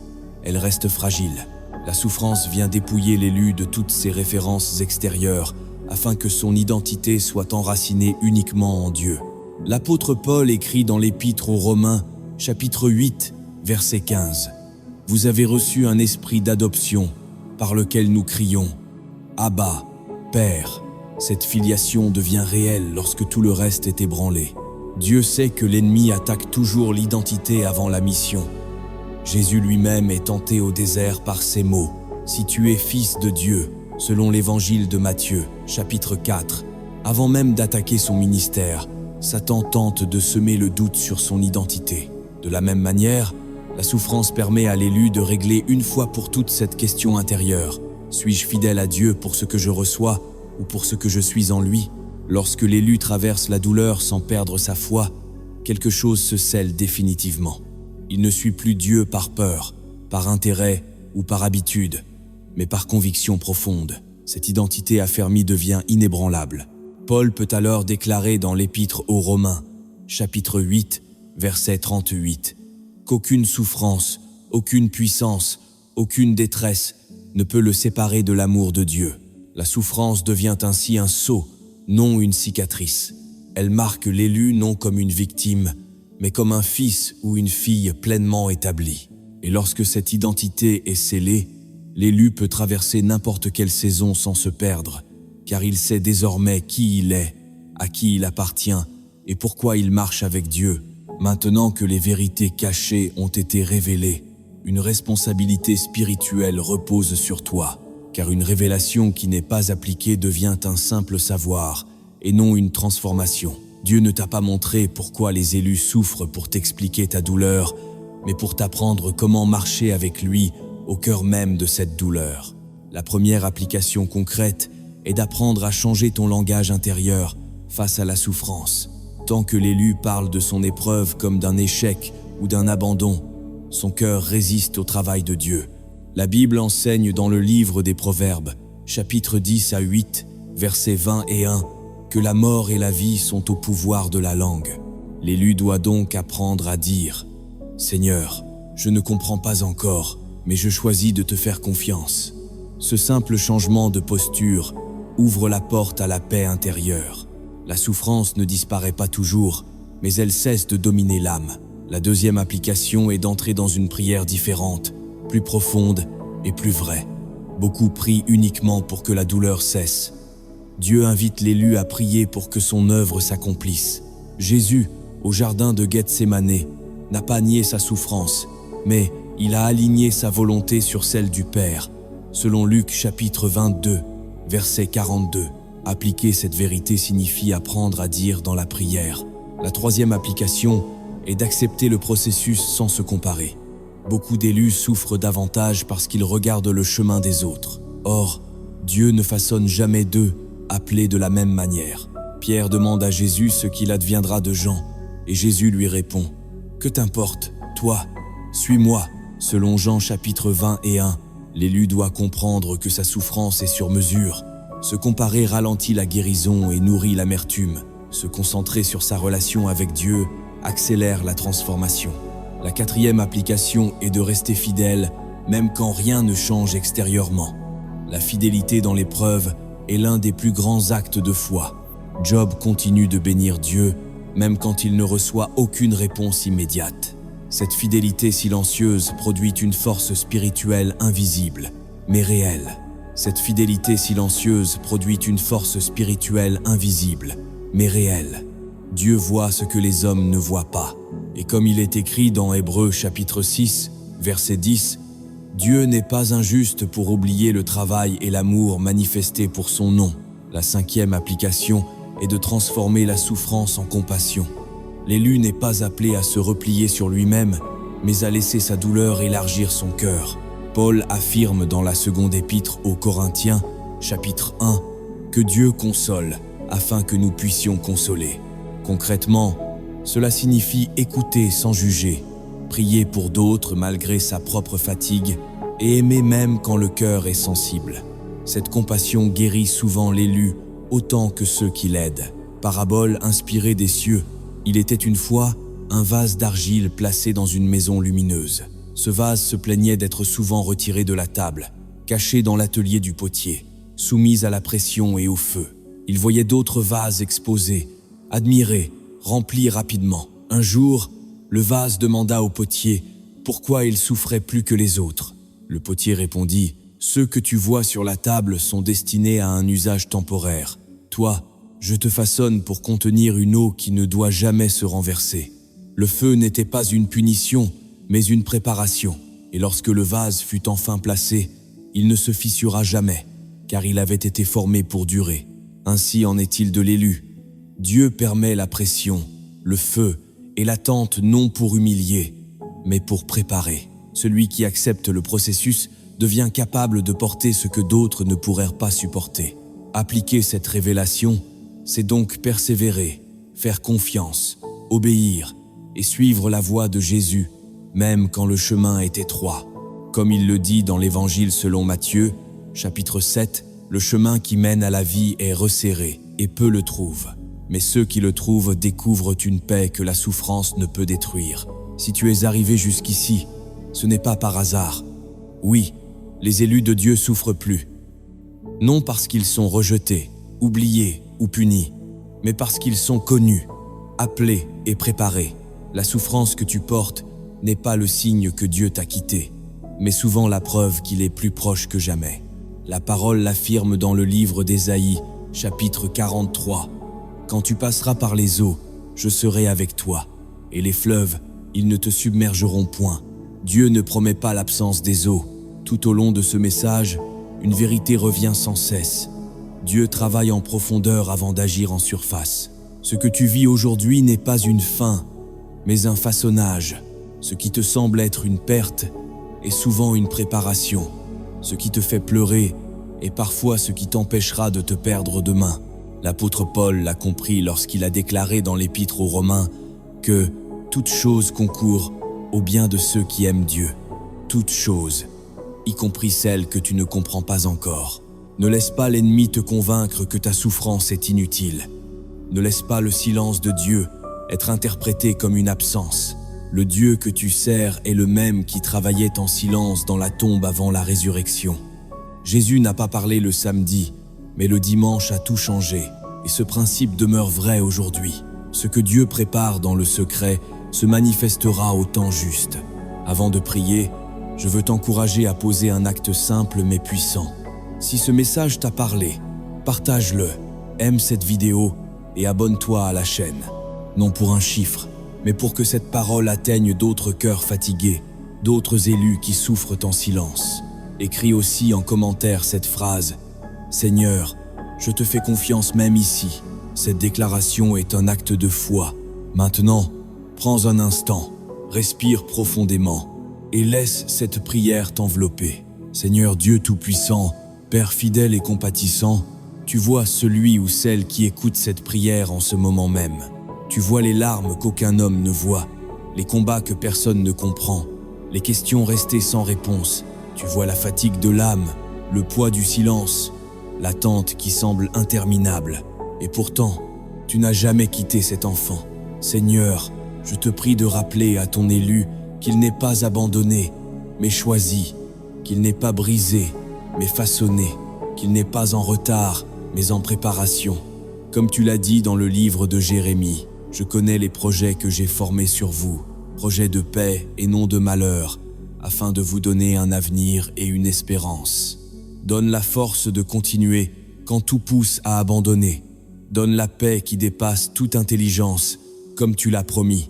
[SPEAKER 1] elle reste fragile. La souffrance vient dépouiller l'élu de toutes ses références extérieures afin que son identité soit enracinée uniquement en Dieu. L'apôtre Paul écrit dans l'Épître aux Romains, chapitre 8, verset 15. « Vous avez reçu un esprit d'adoption par lequel nous crions « Abba, Père ». Cette filiation devient réelle lorsque tout le reste est ébranlé. Dieu sait que l'ennemi attaque toujours l'identité avant la mission. Jésus lui-même est tenté au désert par ces mots. « Si tu es fils de Dieu », selon l'évangile de Matthieu, chapitre 4. Avant même d'attaquer son ministère, Satan tente de semer le doute sur son identité. De la même manière, la souffrance permet à l'élu de régler une fois pour toutes cette question intérieure. Suis-je fidèle à Dieu pour ce que je reçois ou pour ce que je suis en lui? Lorsque l'élu traverse la douleur sans perdre sa foi, quelque chose se scelle définitivement. Il ne suit plus Dieu par peur, par intérêt ou par habitude, mais par conviction profonde. Cette identité affermie devient inébranlable. Paul peut alors déclarer dans l'Épître aux Romains, chapitre 8, verset 38, qu'aucune souffrance, aucune puissance, aucune détresse ne peut le séparer de l'amour de Dieu. La souffrance devient ainsi un sceau, non une cicatrice. Elle marque l'élu non comme une victime, mais comme un fils ou une fille pleinement établi. Et lorsque cette identité est scellée, l'élu peut traverser n'importe quelle saison sans se perdre, car il sait désormais qui il est, à qui il appartient et pourquoi il marche avec Dieu. Maintenant que les vérités cachées ont été révélées, une responsabilité spirituelle repose sur toi, car une révélation qui n'est pas appliquée devient un simple savoir et non une transformation. Dieu ne t'a pas montré pourquoi les élus souffrent pour t'expliquer ta douleur, mais pour t'apprendre comment marcher avec lui au cœur même de cette douleur. La première application concrète est d'apprendre à changer ton langage intérieur face à la souffrance. Tant que l'élu parle de son épreuve comme d'un échec ou d'un abandon, son cœur résiste au travail de Dieu. La Bible enseigne dans le livre des Proverbes, chapitre 10 à 8, versets 20 et 1, que la mort et la vie sont au pouvoir de la langue. L'élu doit donc apprendre à dire « Seigneur, je ne comprends pas encore, mais je choisis de te faire confiance. » Ce simple changement de posture ouvre la porte à la paix intérieure. La souffrance ne disparaît pas toujours, mais elle cesse de dominer l'âme. La deuxième application est d'entrer dans une prière différente, plus profonde et plus vraie. Beaucoup prient uniquement pour que la douleur cesse. Dieu invite l'élu à prier pour que son œuvre s'accomplisse. Jésus, au jardin de Gethsémanée, n'a pas nié sa souffrance, mais il a aligné sa volonté sur celle du Père. Selon Luc chapitre 22, verset 42, appliquer cette vérité signifie apprendre à dire dans la prière. La troisième application est d'accepter le processus sans se comparer. Beaucoup d'élus souffrent davantage parce qu'ils regardent le chemin des autres. Or, Dieu ne façonne jamais d'eux appelés de la même manière. Pierre demande à Jésus ce qu'il adviendra de Jean, et Jésus lui répond « Que t'importe, toi, suis-moi » selon Jean chapitre 20 et 1. L'élu doit comprendre que sa souffrance est sur mesure. Se comparer ralentit la guérison et nourrit l'amertume. Se concentrer sur sa relation avec Dieu accélère la transformation. La quatrième application est de rester fidèle, même quand rien ne change extérieurement. La fidélité dans l'épreuve est l'un des plus grands actes de foi. Job continue de bénir Dieu, même quand il ne reçoit aucune réponse immédiate. Cette fidélité silencieuse produit une force spirituelle invisible, mais réelle. Cette fidélité silencieuse produit une force spirituelle invisible, mais réelle. Dieu voit ce que les hommes ne voient pas. Et comme il est écrit dans Hébreux chapitre 6, verset 10, « Dieu n'est pas injuste pour oublier le travail et l'amour manifestés pour son nom. » La cinquième application est de transformer la souffrance en compassion. L'élu n'est pas appelé à se replier sur lui-même, mais à laisser sa douleur élargir son cœur. Paul affirme dans la seconde épître aux Corinthiens, chapitre 1, que Dieu console afin que nous puissions consoler. Concrètement, cela signifie écouter sans juger, prier pour d'autres malgré sa propre fatigue et aimer même quand le cœur est sensible. Cette compassion guérit souvent l'élu autant que ceux qui l'aident. Parabole inspirée des cieux. Il était une fois un vase d'argile placé dans une maison lumineuse. Ce vase se plaignait d'être souvent retiré de la table, caché dans l'atelier du potier, soumis à la pression et au feu. Il voyait d'autres vases exposés, admirés, remplis rapidement. Un jour, le vase demanda au potier pourquoi il souffrait plus que les autres. Le potier répondit « Ceux que tu vois sur la table sont destinés à un usage temporaire. Toi, je te façonne pour contenir une eau qui ne doit jamais se renverser. » Le feu n'était pas une punition, mais une préparation. Et lorsque le vase fut enfin placé, il ne se fissura jamais, car il avait été formé pour durer. Ainsi en est-il de l'élu. Dieu permet la pression, le feu et l'attente non pour humilier, mais pour préparer. Celui qui accepte le processus devient capable de porter ce que d'autres ne pourraient pas supporter. Appliquer cette révélation, c'est donc persévérer, faire confiance, obéir et suivre la voie de Jésus, même quand le chemin est étroit. Comme il le dit dans l'Évangile selon Matthieu, chapitre 7, le chemin qui mène à la vie est resserré et peu le trouvent. Mais ceux qui le trouvent découvrent une paix que la souffrance ne peut détruire. Si tu es arrivé jusqu'ici, ce n'est pas par hasard. Oui, les élus de Dieu souffrent plus. Non parce qu'ils sont rejetés, oubliés ou punis, mais parce qu'ils sont connus, appelés et préparés. La souffrance que tu portes n'est pas le signe que Dieu t'a quitté, mais souvent la preuve qu'il est plus proche que jamais. La parole l'affirme dans le livre d'Ésaïe, chapitre 43. « Quand tu passeras par les eaux, je serai avec toi, et les fleuves, ils ne te submergeront point. » Dieu ne promet pas l'absence des eaux. Tout au long de ce message, une vérité revient sans cesse. Dieu travaille en profondeur avant d'agir en surface. Ce que tu vis aujourd'hui n'est pas une fin, mais un façonnage. Ce qui te semble être une perte est souvent une préparation. Ce qui te fait pleurer est parfois ce qui t'empêchera de te perdre demain. L'apôtre Paul l'a compris lorsqu'il a déclaré dans l'Épître aux Romains que « toute chose concourt au bien de ceux qui aiment Dieu. Toute chose, y compris celle que tu ne comprends pas encore. » Ne laisse pas l'ennemi te convaincre que ta souffrance est inutile. Ne laisse pas le silence de Dieu être interprété comme une absence. Le Dieu que tu sers est le même qui travaillait en silence dans la tombe avant la résurrection. Jésus n'a pas parlé le samedi, mais le dimanche a tout changé, et ce principe demeure vrai aujourd'hui. Ce que Dieu prépare dans le secret se manifestera au temps juste. Avant de prier, je veux t'encourager à poser un acte simple mais puissant. Si ce message t'a parlé, partage-le, aime cette vidéo et abonne-toi à la chaîne. Non pour un chiffre, mais pour que cette parole atteigne d'autres cœurs fatigués, d'autres élus qui souffrent en silence. Écris aussi en commentaire cette phrase « Seigneur, je te fais confiance même ici ». Cette déclaration est un acte de foi. Maintenant, prends un instant, respire profondément et laisse cette prière t'envelopper. Seigneur Dieu Tout-Puissant, Père fidèle et compatissant, tu vois celui ou celle qui écoute cette prière en ce moment même. Tu vois les larmes qu'aucun homme ne voit, les combats que personne ne comprend, les questions restées sans réponse Tu vois la fatigue de l'âme, le poids du silence, l'attente qui semble interminable. Et pourtant, tu n'as jamais quitté cet enfant. Seigneur, je te prie de rappeler à ton élu qu'il n'est pas abandonné, mais choisi, qu'il n'est pas brisé, mais façonné, qu'il n'est pas en retard, mais en préparation. Comme tu l'as dit dans le livre de Jérémie, je connais les projets que j'ai formés sur vous, projets de paix et non de malheur, afin de vous donner un avenir et une espérance. Donne la force de continuer quand tout pousse à abandonner. Donne la paix qui dépasse toute intelligence, comme tu l'as promis.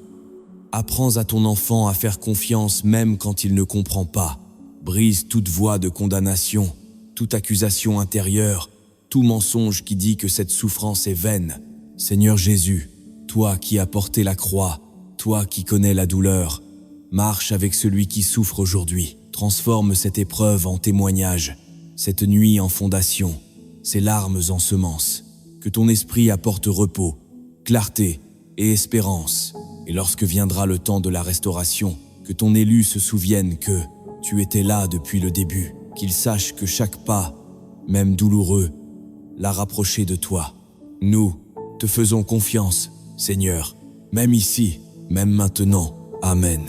[SPEAKER 1] Apprends à ton enfant à faire confiance même quand il ne comprend pas. Brise toute voix de condamnation, toute accusation intérieure, tout mensonge qui dit que cette souffrance est vaine. Seigneur Jésus, toi qui as porté la croix, toi qui connais la douleur, marche avec celui qui souffre aujourd'hui. Transforme cette épreuve en témoignage, cette nuit en fondation, ces larmes en semences. Que ton esprit apporte repos, clarté et espérance. Et lorsque viendra le temps de la restauration, que ton élu se souvienne que tu étais là depuis le début, qu'il sache que chaque pas, même douloureux, l'a rapproché de toi. Nous te faisons confiance, Seigneur, même ici, même maintenant. Amen.